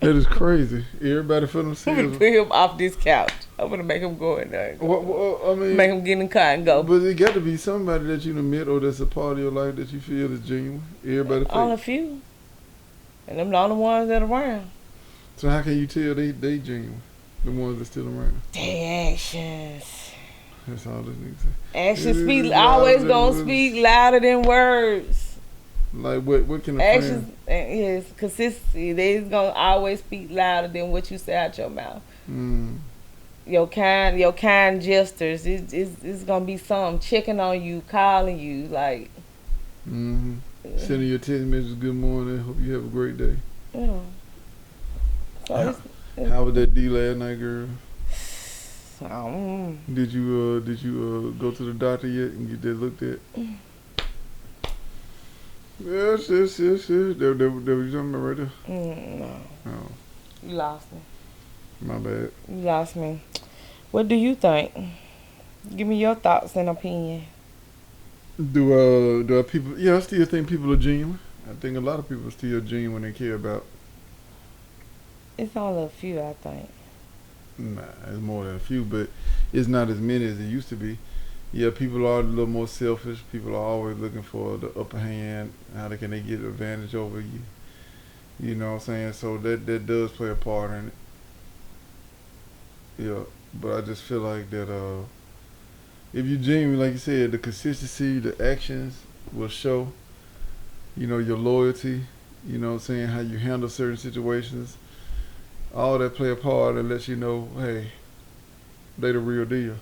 That is crazy. Everybody for I'm gonna themselves. put him off this couch. I'm gonna make him go in there. I mean, Make him get in the car and go. but it got to be somebody that you met or that's a part of your life that you feel is genuine. Everybody On a fake. few. And them the only ones that are around. So how can you tell they genuine? The ones that's still around. Their actions. That's all this nigga say. Actions It speak is always louder gonna than speak louder than words. Like what can a Actions, friend? yes, consistency. They's gonna always speak louder than what you say out your mouth. Your kind gestures. It's gonna be something checking on you, calling you, like. Sending your text messages, good morning, hope you have a great day. You know. So How was that D last night, girl? so, Did you go to the doctor yet and get that looked at? Yes. That was you talking about right there? no. Oh, You lost me. my bad. You lost me. What do you think? Give me your thoughts and opinion. Do people? Yeah, I still think people are genuine. I think a lot of people are still genuine and care about. It's only a few, I think. Nah, it's more than a few, but it's not as many as it used to be. Yeah, people are a little more selfish. People are always looking for the upper hand. How can they get advantage over you? You know what I'm saying? So that does play a part in it. Yeah, but I just feel like that if you genuine, like you said, the consistency, the actions will show, you know, your loyalty, you know what I'm saying, how you handle certain situations. All that play a part and let you know, hey, they the real deal.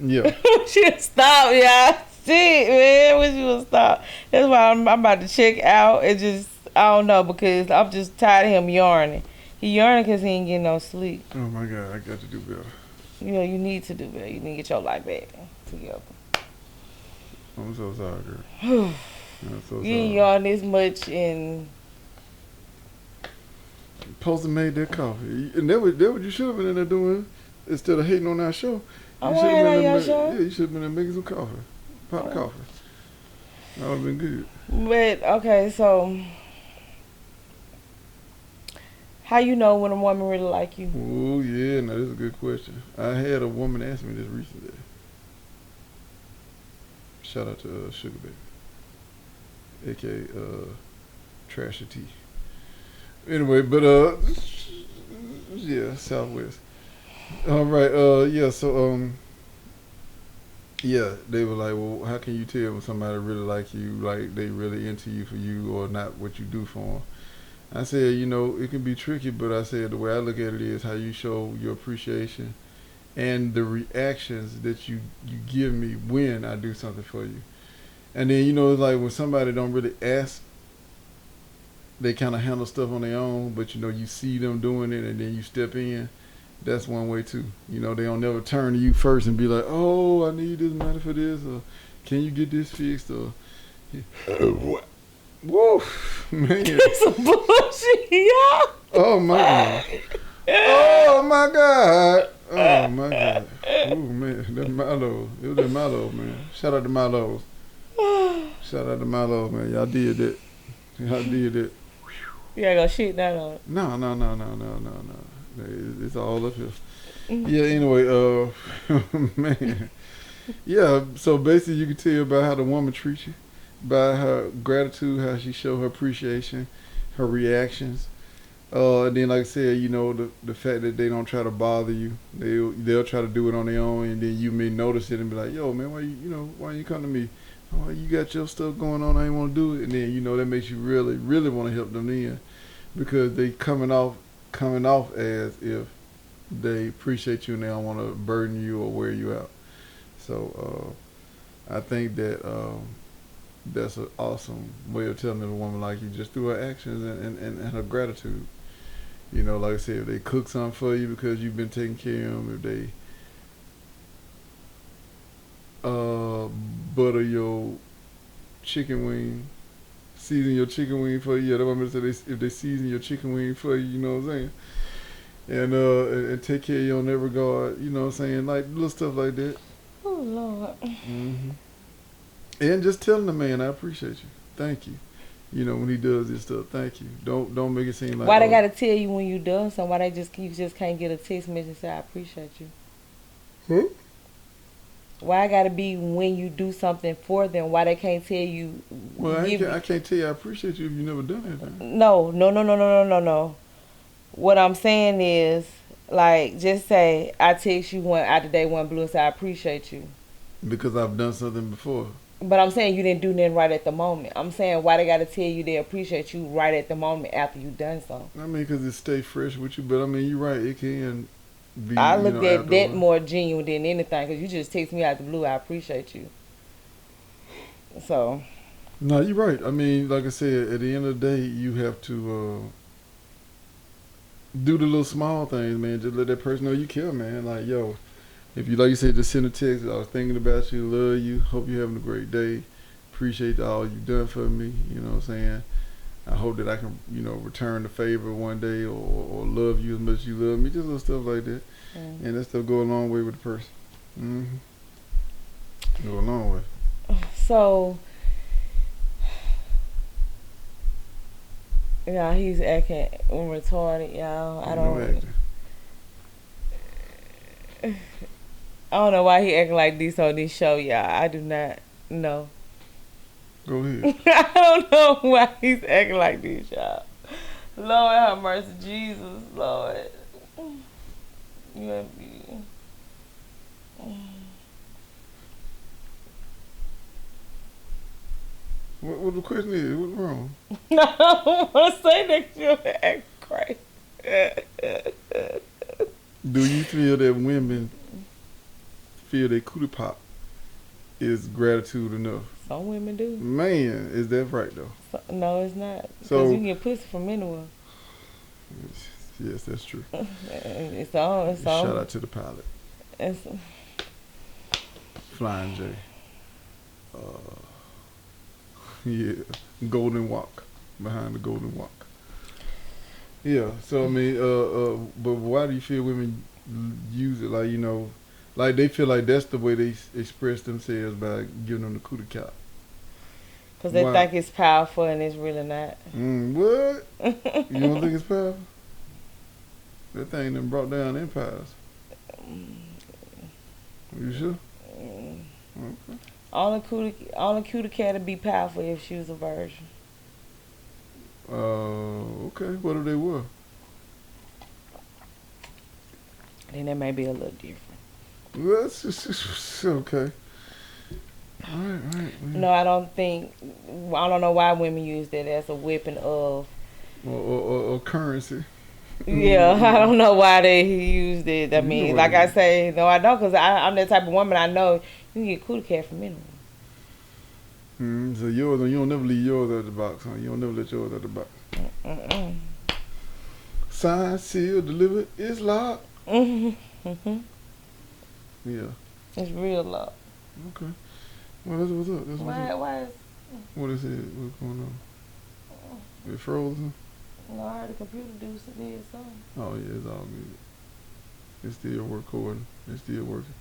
Yeah. She'll stop, y'all. Shit, man. Wish you would stop. That's why I'm about to check out and just, I don't know, because I'm just tired of him yarning. He yarning because he ain't getting no sleep. Oh my God, I got to do better. You know, you need to do better. You need to get your life back together. I'm so sorry, girl. I'm so You ain't sorry. yarn this much and Supposed to made that coffee. And that what you should have been in there doing instead of hating on our show. I You wasn't should have on been your in show. Yeah, you should have been in making some coffee. Pot coffee. That would have been good. But okay, so How you know when a woman really like you? Oh yeah, now this is a good question. I had a woman ask me this recently. Shout out to Sugar Baby, aka Trashy T. Anyway, but yeah, Southwest. All right, yeah. So yeah, they were like, well, how can you tell when somebody really like you, like they really into you for you, or not what you do for them? I said, you know, it can be tricky, but I said the way I look at it is how you show your appreciation and the reactions that you give me when I do something for you. And then, you know, it's like when somebody don't really ask, they kind of handle stuff on their own, but you know, you see them doing it and then you step in. That's one way too. You know, they don't never turn to you first and be like, oh, I need this money for this, or can you get this fixed, or what? Whoa, man. Some bullshit, yeah. Oh my God. Oh my God. Oh my God. Oh man, that's Milo. It was that Milo, man. Shout out to Milo. Shout out to Milo, man. Y'all did that. Y'all did that. You ain't gonna shit that on it. No. It's all up here. Yeah, anyway, man. Yeah, so basically you can tell by how the woman treats you, by her gratitude, how she show her appreciation, her reactions. And then, like I said, you know, the fact that they don't try to bother you, they'll try to do it on their own, and then you may notice it and be like, yo, man, why you come to me? Oh, you got your stuff going on, I ain't want to do it, and then you know that makes you really, really want to help them in, because they coming off as if they appreciate you and they don't want to burden you or wear you out. So I think that that's an awesome way of telling a woman like you, just through her actions and her gratitude. You know, like I said, if they cook something for you because you've been taking care of them, if they butter your chicken wing, season your chicken wing for you. Yeah, that's what I'm gonna say. If they season your chicken wing for you, you know what I'm saying? And take care of you in that regard, you know what I'm saying? Like little stuff like that. Oh Lord. And just telling the man, I appreciate you. Thank you. You know, when he does this stuff, thank you. Don't make it seem like Why they gotta tell you when you done something? Why you just can't get a text message and say I appreciate you? Why I gotta be when you do something for them? Why they can't tell you? Well, I can't tell you I appreciate you if you never done anything. No. What I'm saying is, like, just say I text you one out the day one blue and say I appreciate you. Because I've done something before. But I'm saying you didn't do nothing right at the moment. I'm saying why they gotta tell you they appreciate you right at the moment after you done something. I mean, because it stay fresh with you. But I mean, you're right. It can be. I looked at that afterwards. more genuine than anything because you just text me out the blue. I appreciate you. So. No, you're right. I mean, like I said, at the end of the day, you have to do the little small things, man. Just let that person know you care, man. Like, yo, if you, like you said, just send a text. I was thinking about you, love you, hope you're having a great day. Appreciate all you've done for me. You know what I'm saying? I hope that I can, you know, return the favor one day, or love you as much as you love me. Just little stuff like that. And that stuff go a long way with the person. Go a long way. So, yeah, he's acting retarded, y'all. I don't know why he acting like this on this show, y'all. I do not know. Go ahead. I don't know why he's acting like this, y'all. Lord have mercy, Jesus, Lord. You have to be. What the question is? What's wrong? I don't want to say that you act crazy. Do you feel that women feel that cootie pop is gratitude enough? Some women do. Man, is that right though? No, it's not. Because So- you can get pussy from anywhere. Yes, that's true. It's on. Shout out to the pilot, It's, Flying J. Yeah, Golden Walk, behind the Golden Walk. Yeah, so I mean, but why do you feel women use it? Like, you know, like they feel like that's the way they express themselves, by giving them the cootie cap. because they Why? think it's powerful and it's really not. What? You don't think it's powerful? That thing done brought down empires. You sure? Okay. Only cutie cat would be powerful if she was a virgin. Okay. What if they were? Then that may be a little different. That's just okay. All right. No, I don't know why women use that as a weapon of. Or currency. Yeah, I don't know why they used it. I You mean, know like what I it is. say, no, I don't, because I'm that type of woman. I know you can get cootie cat from anyone. So yours, you don't never leave yours at the box, huh? You don't never let yours at the box. Mm-mm. Signed, sealed, delivered, it's locked. Mm-hmm. Yeah. It's real love. Okay. Well, that's what's up. That's what's up. Why is... What is it? What's going on? It frozen? No, I heard the computer do something. Oh, yeah, it's all good. It's still recording. It's still working.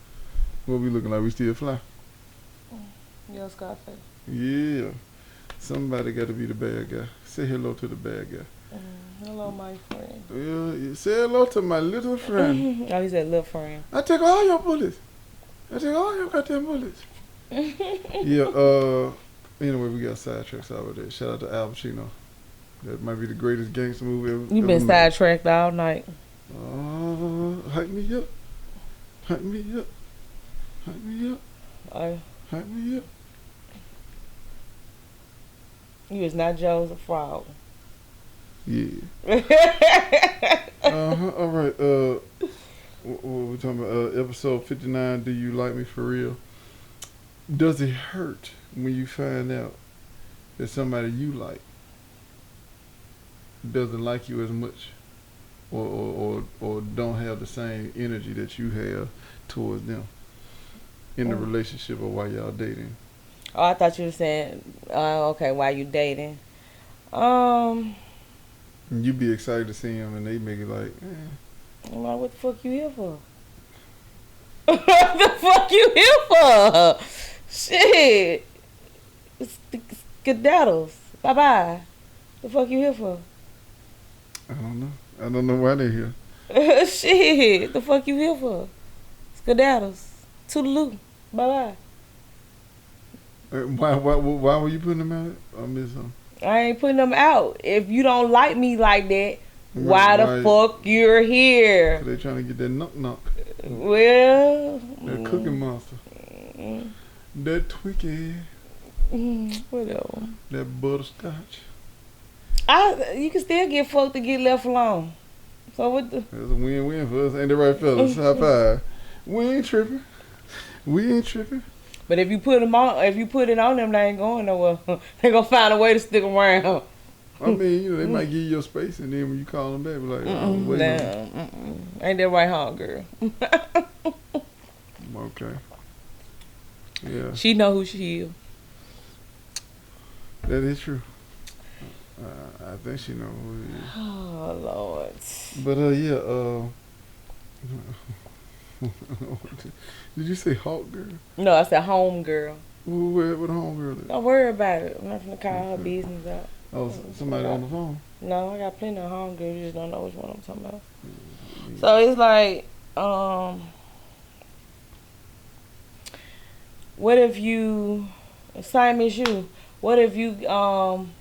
What we looking like? We still fly? Yo, Scarface. Yeah. Somebody got to be the bad guy. Say hello to the bad guy. Hello, my friend. Yeah, say hello to my little friend. Oh, he said little friend. I take all your bullets. I take all your goddamn bullets. Yeah, anyway, we got sidetracks out of there. Shout out to Al Pacino. That might be the greatest gangster movie ever. You been ever made. sidetracked all night. Hype me up. Hype me up. Hype me up. Hype me up. You was not Joe's a frog. Yeah. All right. What we talking about? Episode 59. Do you like me for real? Does it hurt when you find out that somebody you like doesn't like you as much, or don't have the same energy that you have towards them in the relationship or while y'all dating? Oh, I thought you were saying, okay, while you dating. And you be excited to see them, and they make it like, I'm like, what the fuck you here for? What the fuck you here for? Shit. Skedaddles. Bye-bye. The fuck you here for? I don't know. I don't know why they're here. Shit. The fuck you here for? Skedaddles. Toodaloo. Bye-bye. Why were you putting them out? I missed something. I ain't putting them out. If you don't like me like that, why the fuck you're here? They trying to get that knock. Well, That cooking monster. That Twinkie. whatever. That butterscotch. You can still get fucked to get left alone. So what the? That's a win-win for us. Ain't that right, fellas? High five. We ain't tripping. But if you put it on them, they ain't going nowhere. They gonna find a way to stick around. I mean, they might give you your space, and then when you call them back, be like, oh, wait a minute. Ain't that right, huh, girl? Okay. Yeah, She know who she is. that is true. I think she know who it is. Oh Lord. But did you say hawk girl? No, I said home girl. Where the home girl is? Don't worry about it. I'm not gonna call her business out. Oh, somebody on the phone. No, I got plenty of home girls. You just don't know which one I'm talking about. So it's like, what if you, same as you, what if you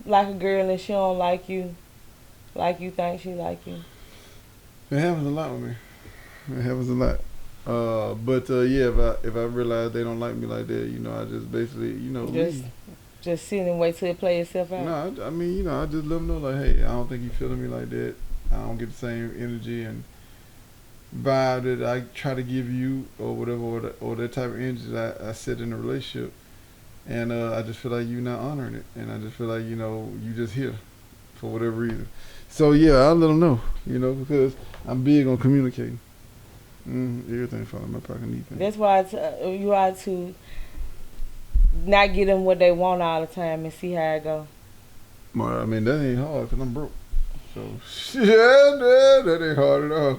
like a girl and she don't like you think she like you? It happens a lot with me. It happens a lot. But yeah, if I realize they don't like me like that, I just basically, leave. Just sit and wait till it play itself out. No, I mean, I just let them know, like, hey, I don't think you feeling me like that. I don't get the same energy and vibe that I try to give you, or whatever, or that type of energy that I set in a relationship. And I just feel like you're not honoring it, and I just feel like you just here for whatever reason. So yeah, I'll let them know, because I'm big on communicating. Everything falling in my pocket, anything. That's why you ought to not get them what they want all the time and see how it go. Well, I mean, that ain't hard because I'm broke. So, yeah, that ain't hard at all.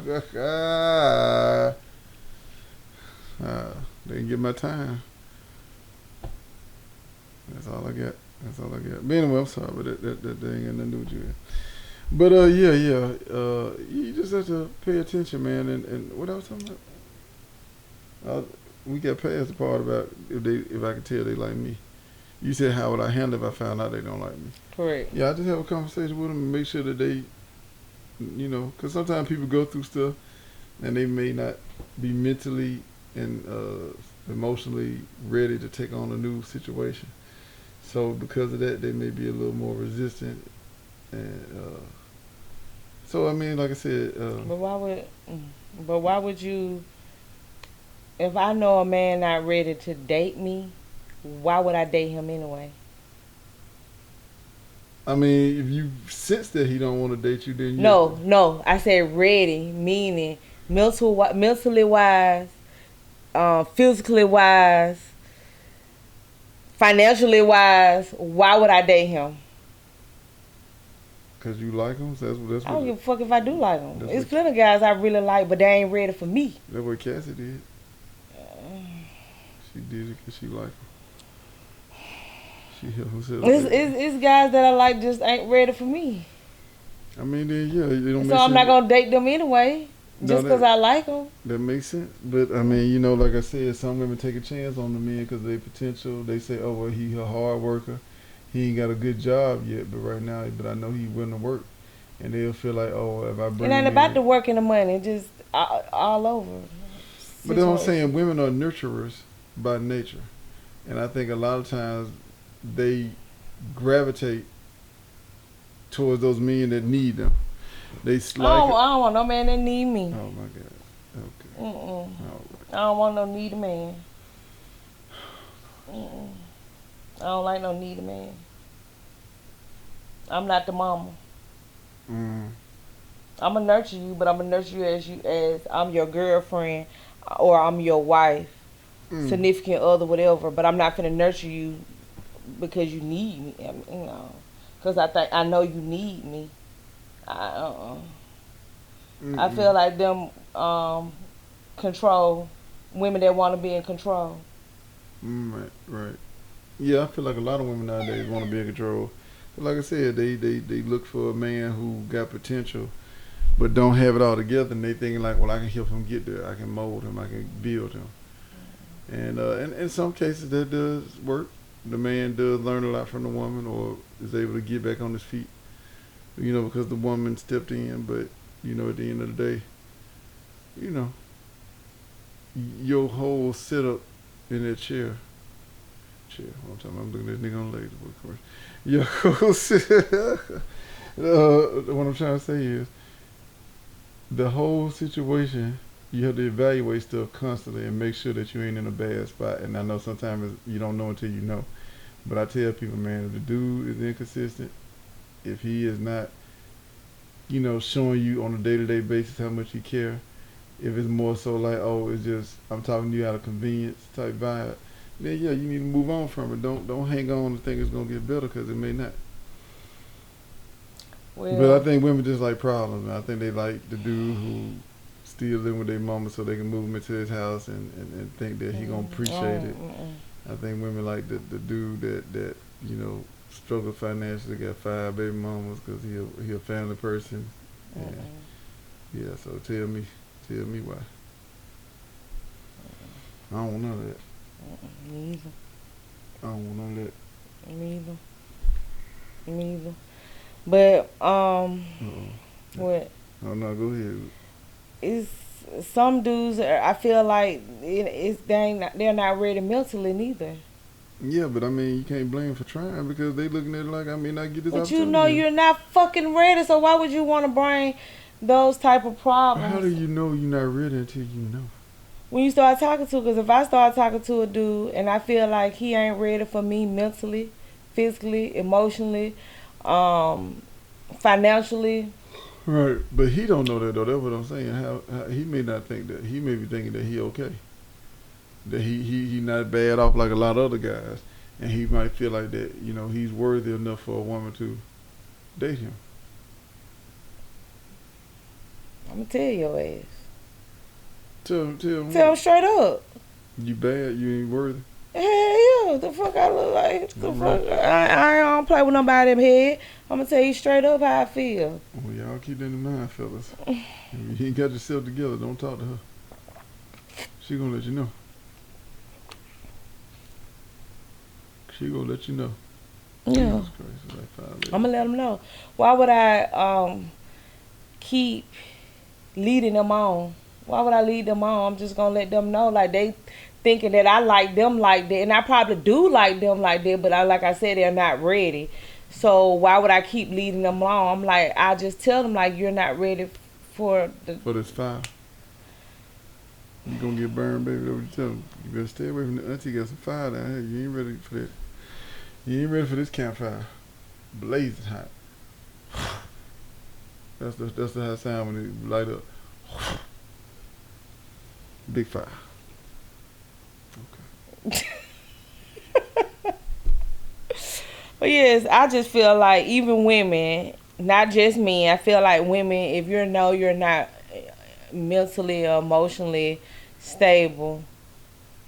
They can get my time. That's all I got. But anyway, I'm sorry, but that ain't got nothing to do with you. But yeah. You just have to pay attention, man. And what I was talking about, we got past the part about if I could tell they like me. You said how would I handle if I found out they don't like me? Correct. Yeah, I just have a conversation with them and make sure that they, because sometimes people go through stuff and they may not be mentally and emotionally ready to take on a new situation. So because of that, they may be a little more resistant. And so I mean, like I said, But why would you? If I know a man not ready to date me, why would I date him anyway? I mean, if you sense that he don't want to date you, then you No. I said ready, meaning mentally wise, physically wise, financially wise. Why would I date him? because you like him. So that's I don't give what a fuck if I do like him. That's It's what- plenty of guys I really like, but they ain't ready for me. that's what Cassie did. She did it because she liked him. She hit herself. It's guys that I like just ain't ready for me. I mean, then yeah, it don't So make I'm sense. not gonna date them anyway, No, just because I like them. That makes sense. But I mean, like I said, some women take a chance on the men because they potential. They say, oh well, he a hard worker. He ain't got a good job yet, but right now, I know he willing to work, and they'll feel like, oh, if I bring It ain't him about in. the work and the money, just all over. But then I'm saying women are nurturers by nature, and I think a lot of times they gravitate towards those men that need them. They I slide. don't want no man that need me. Oh my God. Okay. Mm-mm. All right. I don't want no needy man. Mm-mm. I don't like no needy man. I'm not the mama. Mm. I'm gonna nurture you, but I'm gonna nurture you as I'm your girlfriend or I'm your wife, Mm. significant other, whatever. But I'm not gonna nurture you because you need me. I mean, because I know you need me. I feel like them control women that want to be in control. Right. Yeah, I feel like a lot of women nowadays want to be in control. But like I said, they look for a man who got potential, but don't have it all together, and they thinking like, well, I can help him get there. I can mold him. I can build him. And in some cases that does work. The man does learn a lot from the woman, or is able to get back on his feet. Because the woman stepped in. But at the end of the day, your whole setup in that chair. What I'm talking about, I'm looking at this nigga on later, of course. Your whole what I'm trying to say is, the whole situation, you have to evaluate stuff constantly and make sure that you ain't in a bad spot. And I know sometimes you don't know until you know. But I tell people, man, if the dude is inconsistent, if he is not, showing you on a day-to-day basis how much he care, if it's more so like, oh, it's just, I'm talking to you out of convenience type vibe, then yeah, you need to move on from it. Don't hang on and think it's going to get better, because it may not. Well, But I think women just like problems. I think they like the dude who still living with their mama so they can move him into his house and think that he going to appreciate it. I think women like the dude that struggle financially, got 5 baby mamas because he a family person. And yeah, so tell me why. I don't want none of that. Me either. I don't want none of that. Me either. But what? Oh no, go ahead. It's some dudes. I feel like they're not ready mentally neither. Yeah, but I mean, you can't blame for trying, because they looking at it like, I may not get this But opportunity. you're not fucking ready. So why would you want to bring those type of problems? How do you know you're not ready until you know? When you start talking to, because if I start talking to a dude and I feel like he ain't ready for me mentally, physically, emotionally, financially. Right, but he don't know that though. That's what I'm saying. How he may not think that. He may be thinking that he okay. That he not bad off like a lot of other guys, and he might feel like that. He's worthy enough for a woman to date him. I'm gonna tell your ass. Tell him. Tell him straight up. You bad. You ain't worthy. Hell yeah, the fuck I look like. The fuck I don't play with nobody in head. I'm gonna tell you straight up how I feel. Well, y'all keep that in mind, fellas. If you ain't got yourself together, don't talk to her. She gonna let you know. She gonna let you know. Yeah. Jesus Christ, it's like 5 I'm gonna let them know. Why would I keep leading them on? Why would I lead them on? I'm just gonna let them know, like they thinking that I like them like that, and I probably do like them like that, but like I said, they're not ready. So why would I keep leading them on? I'm like, I just tell them like you're not ready for the. For this fire. You gonna get burned, baby. That's what you tell them. You better stay away from the auntie got some fire down here. You ain't ready for that. You ain't ready for this campfire. Blazing hot. That's the hot sound when it light up. Big fire. Okay. But yes, I just feel like even women, not just men, I feel like women, if you're not mentally or emotionally stable,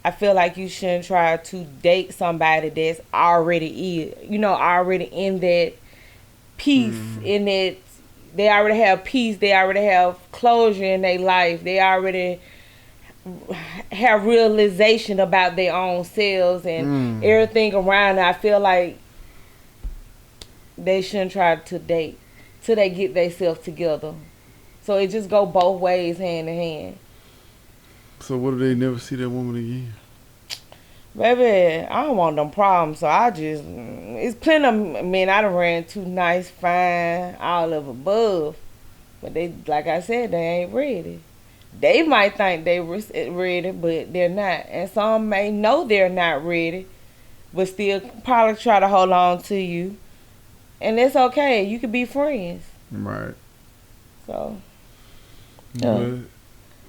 I feel like you shouldn't try to date somebody that's already already in that peace, in that they already have peace, they already have closure in their life, they already have realization about their own selves and everything around it. I feel like they shouldn't try to date till they get themselves together. So it just go both ways, hand in hand. So what if they never see that woman again? Baby, I don't want them problems, so it's plenty of men I done ran to, nice, fine, all of above. But they, like I said, they ain't ready. They might think they ready, but they're not. And some may know they're not ready, but still probably try to hold on to you. And it's okay. You can be friends. Right. So, But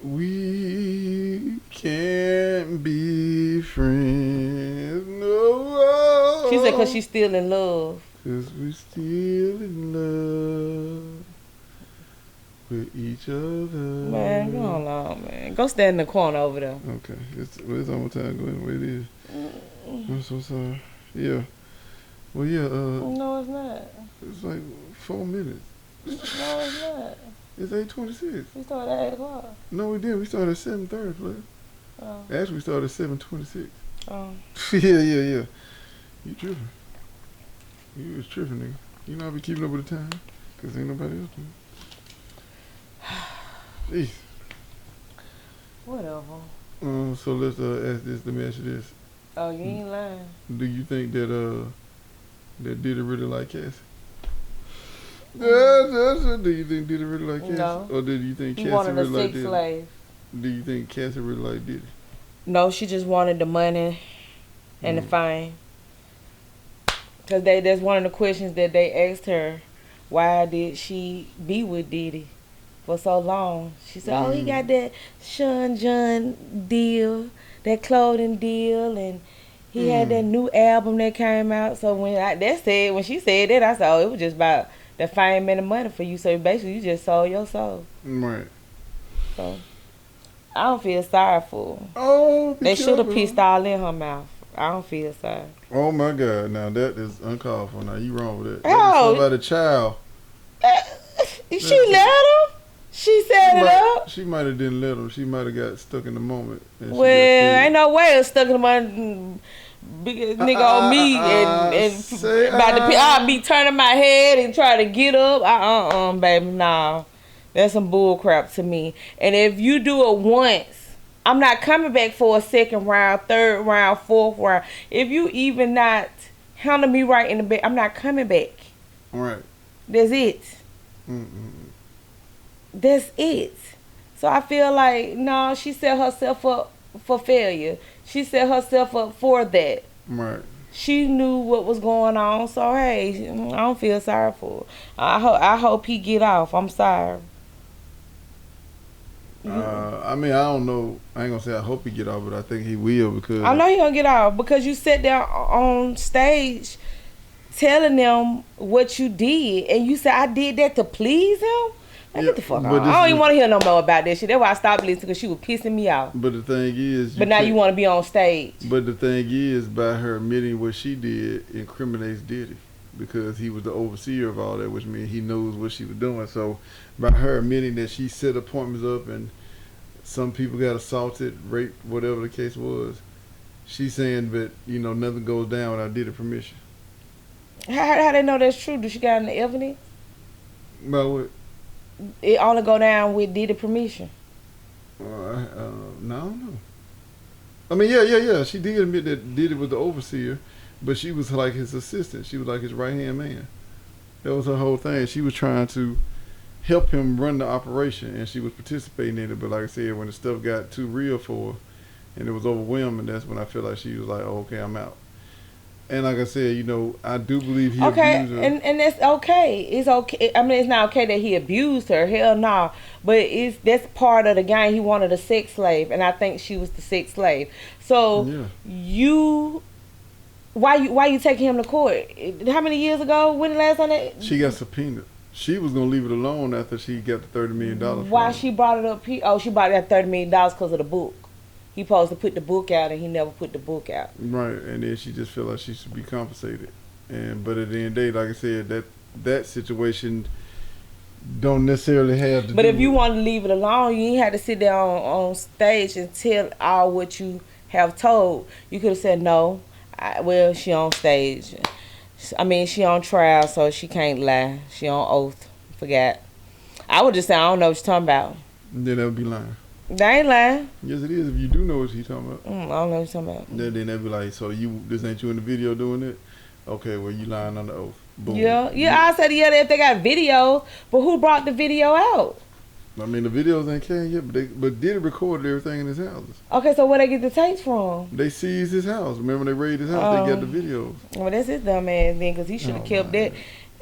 we can't be friends, no. she said because she's still in love. 'Cause we still in love with each other. Man, go on, man. Go stand in the corner over there. Okay, it's almost time to go anyway. It is. I'm so sorry. Yeah. Well, yeah. No, it's not. It's like 4 minutes. No, it's not. It's 8:26. We started at 8 o'clock. No, we didn't. We started at 7:30, player. Oh. Actually, we started at 7:26. Oh. Yeah. You tripping. You was tripping, nigga. You know I be keeping up with the time. 'Cause ain't nobody else doing. Jeez. Whatever. So let's ask this. Let me ask you this. Oh, you ain't lying. Do you think that Diddy really like Cassie? Do you think Diddy really like Cassie? No. Or do you think He Cassie wanted really a like sex Diddy? slave. Do you think Cassie really like Diddy? No, she just wanted the money and the fame. Because that's one of the questions that they asked her. Why did she be with Diddy for so long? She said, oh, he got that Sean John deal, that clothing deal, and he had that new album that came out. So when she said that, I said, oh, it was just about the fame and the money for you. So basically, you just sold your soul. Right. So I don't feel sorry for her. Oh, They should have pissed all in her mouth. I don't feel sorry. Oh my God! Now that is uncalled for. Now you wrong with that. Oh. That's about a child. She let him? She set it up? She might have didn't let him. She might have got stuck in the moment. And she got Well, scared. ain't no way it's stuck in my big nigga on me and I'll be turning my head and try to get up. Baby, nah. That's some bull crap to me. And if you do it once, I'm not coming back for a second round, third round, fourth round. If you even not handle me right in the bed, I'm not coming back. All right. That's it. That's it. So I feel like, no, she set herself up for failure. She set herself up for that. Right. She knew what was going on, so hey, I don't feel sorry for her. I hope he get off. I'm sorry. I mean, I don't know. I ain't gonna say I hope he get off, but I think he will because I know he gonna get off because you sat there on stage telling them what you did, and you said I did that to please him. Like, get the fuck but on. I don't even want to hear no more about that shit. That's why I stopped listening because she was pissing me off. But the thing is, But now you want to be on stage. But the thing is, by her admitting what she did, incriminates Diddy. because he was the overseer of all that, which means he knows what she was doing. So by her admitting that she set appointments up and some people got assaulted, raped, whatever the case was, she's saying that, nothing goes down without Diddy permission. How they know that's true? Do she got any evidence? About what? It only go down with Diddy permission. No, I don't know. I mean, yeah. She did admit that Diddy was the overseer, but she was like his assistant. She was like his right-hand man. That was her whole thing. She was trying to help him run the operation, and she was participating in it. But like I said, when the stuff got too real for her, and it was overwhelming, that's when I feel like she was like, oh, okay, I'm out. And like I said, I do believe he abused her. And that's okay. It's okay. I mean, it's not okay that he abused her. Hell no. But that's part of the game. He wanted a sex slave, and I think she was the sex slave. So why you taking him to court? How many years ago? When the last time that She got subpoenaed. She was gonna leave it alone after she got the $30 million. Why she brought it up? She brought that $30 million because of the book. He supposed to put the book out, and he never put the book out. Right, and then she just felt like she should be compensated. But at the end of the day, like I said, that situation don't necessarily have to. But do if you with want to leave it alone, you ain't had to sit there on stage and tell all what you have told. You could have said no. She on stage. I mean, she on trial, so she can't lie. She on oath. Forgot. I would just say I don't know what you're talking about. then that would be lying. They ain't lying. Yes, it is. If you do know what she's talking about, I don't know what you're talking about. then they'd be like, so this ain't you in the video doing it? Okay, well you lying on the oath. Boom. Yeah. I said if they got videos, but who brought the video out? I mean, the videos ain't came yet, but Diddy recorded everything in his house. Okay, so where they get the tapes from? They seized his house. Remember, they raided his house. They got the videos. Well, that's his dumb ass then, because he should have kept that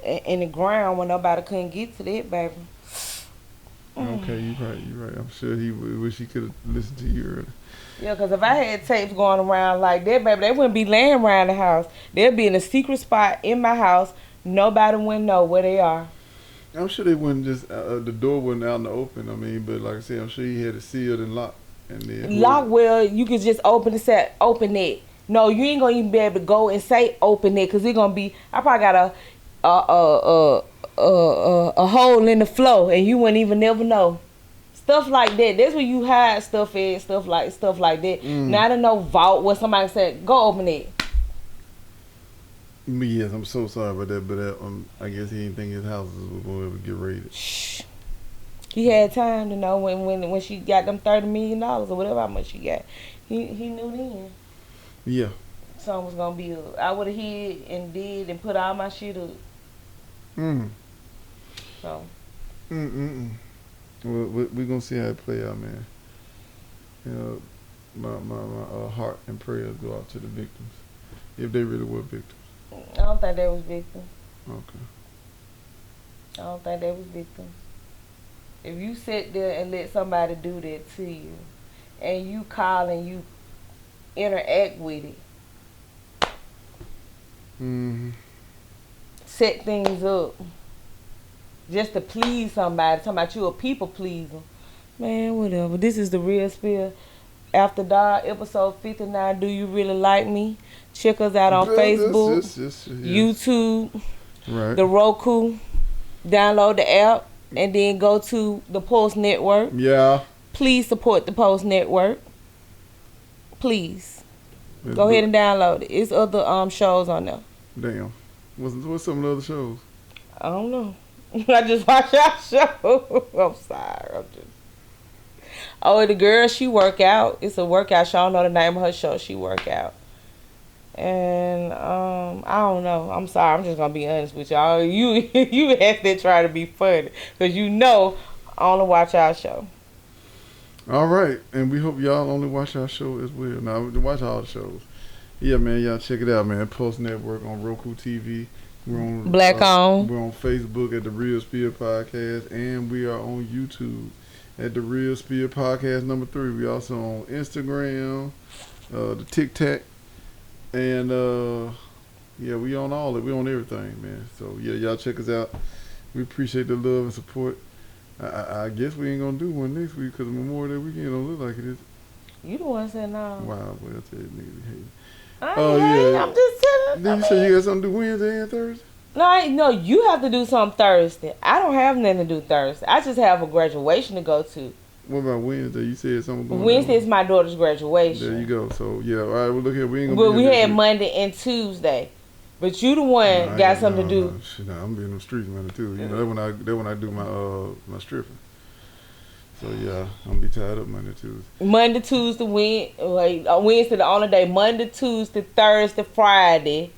in the ground when nobody couldn't get to that, baby. Okay, you're right. I'm sure he wish he could have listened to you earlier. Yeah, because if I had tapes going around like that, baby, they wouldn't be laying around the house. They'd be in a secret spot in my house. Nobody wouldn't know where they are. I'm sure they wouldn't just, the door wasn't out in the open. I mean, but like I said, I'm sure he had it sealed and locked. And then Lock, well, you could just open it. No, you ain't going to even be able to go and say open it, because it's going to be, I probably got a hole in the floor, and you wouldn't even never know. Stuff like that. That's where you hide stuff at, stuff like that. Not in no vault where somebody said, go open it. Yes, I'm so sorry about that, but I guess he didn't think his houses was going to ever get raided. Shh. He had time to know when she got them $30 million or whatever how much she got. He knew then. Yeah. Something was gonna be up. I would have hid and did and put all my shit up. So. Well, we're gonna see how it play out, man. My heart and prayers go out to the victims, if they really were victims. I don't think they was victims. Okay. I don't think they was victims. If you sit there and let somebody do that to you, and you call and you interact with it, set things up just to please somebody, talking about you a people pleaser, man, whatever. This is the Real Spill After Dark, episode 59. Do you really like me? Check us out on Facebook, YouTube, right, the Roku. Download the app and then go to the Pulse Network. Yeah. Please support the Pulse Network. Please. Go ahead and download it. It's other shows on there. Damn. What's some of the other shows? I don't know. I just watch our show. I'm sorry. Oh, the girl, she work out. It's a workout show. I don't know the name of her show. She work out. And I don't know. I'm sorry. I'm just gonna be honest with y'all. You have to try to be funny, because I only watch our show. All right, and we hope y'all only watch our show as well. Now, watch all the shows. Yeah, man, y'all check it out, man. Pulse Network on Roku TV. We're on Black On. We're on Facebook at the Real Spill Podcast, and we are on YouTube at the Real Spill Podcast #3. We also on Instagram, the TikTok, and we on all it. We on everything, man. So yeah, y'all check us out. We appreciate the love and support. I guess we ain't gonna do one next week because Memorial Day weekend don't look like it is. You the one said no. Wow, well, I tell you, niggas hate. I'm just telling. Did you say you got something to do Wednesday and Thursday? No, you have to do something Thursday. I don't have nothing to do Thursday. I just have a graduation to go to. What about Wednesday? You said something going Wednesday on. is my daughter's graduation. There you go. So yeah, all right. Well, look here. We ain't gonna. But be we here had next week. Monday and Tuesday. But you the one got something to do. Shit, nah, I'm being in the streets Monday too. You know, that when I do my stripping. So yeah, I'm gonna be tied up Monday, Tuesday. Monday, Tuesday, Wednesday the only day. Monday, Tuesday, Thursday, Friday.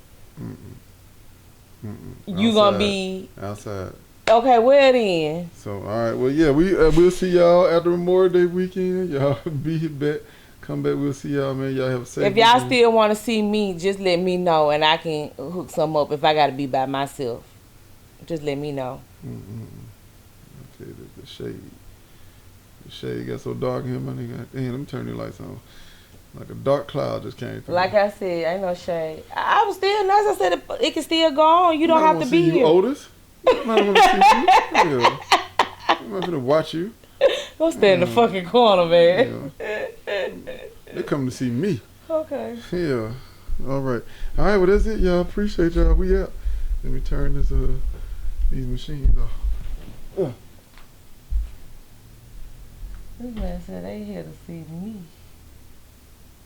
You gonna be outside. okay? Well then, So all right, well yeah, we'll see y'all after Memorial Day weekend. Y'all be back, come back. We'll see y'all, man. Y'all have a safe. if y'all weekend. still want to see me, just let me know and I can hook some up. If I gotta be by myself, just let me know. Okay, the shade. The shade got so dark in here, my nigga. Damn, let me turn the lights on. Like a dark cloud just came through. Like I said, ain't no shade. I was still nice. I said it can still go on. You don't have to be you, here. Otis. I'm not gonna see you. Yeah. I'm not gonna watch you. Don't stay in the fucking corner, man. Yeah. They come to see me. Okay. Yeah. All right. All right. Well, that's it, y'all. Appreciate y'all. We out. Let me turn these machines off. This man said they here to see me.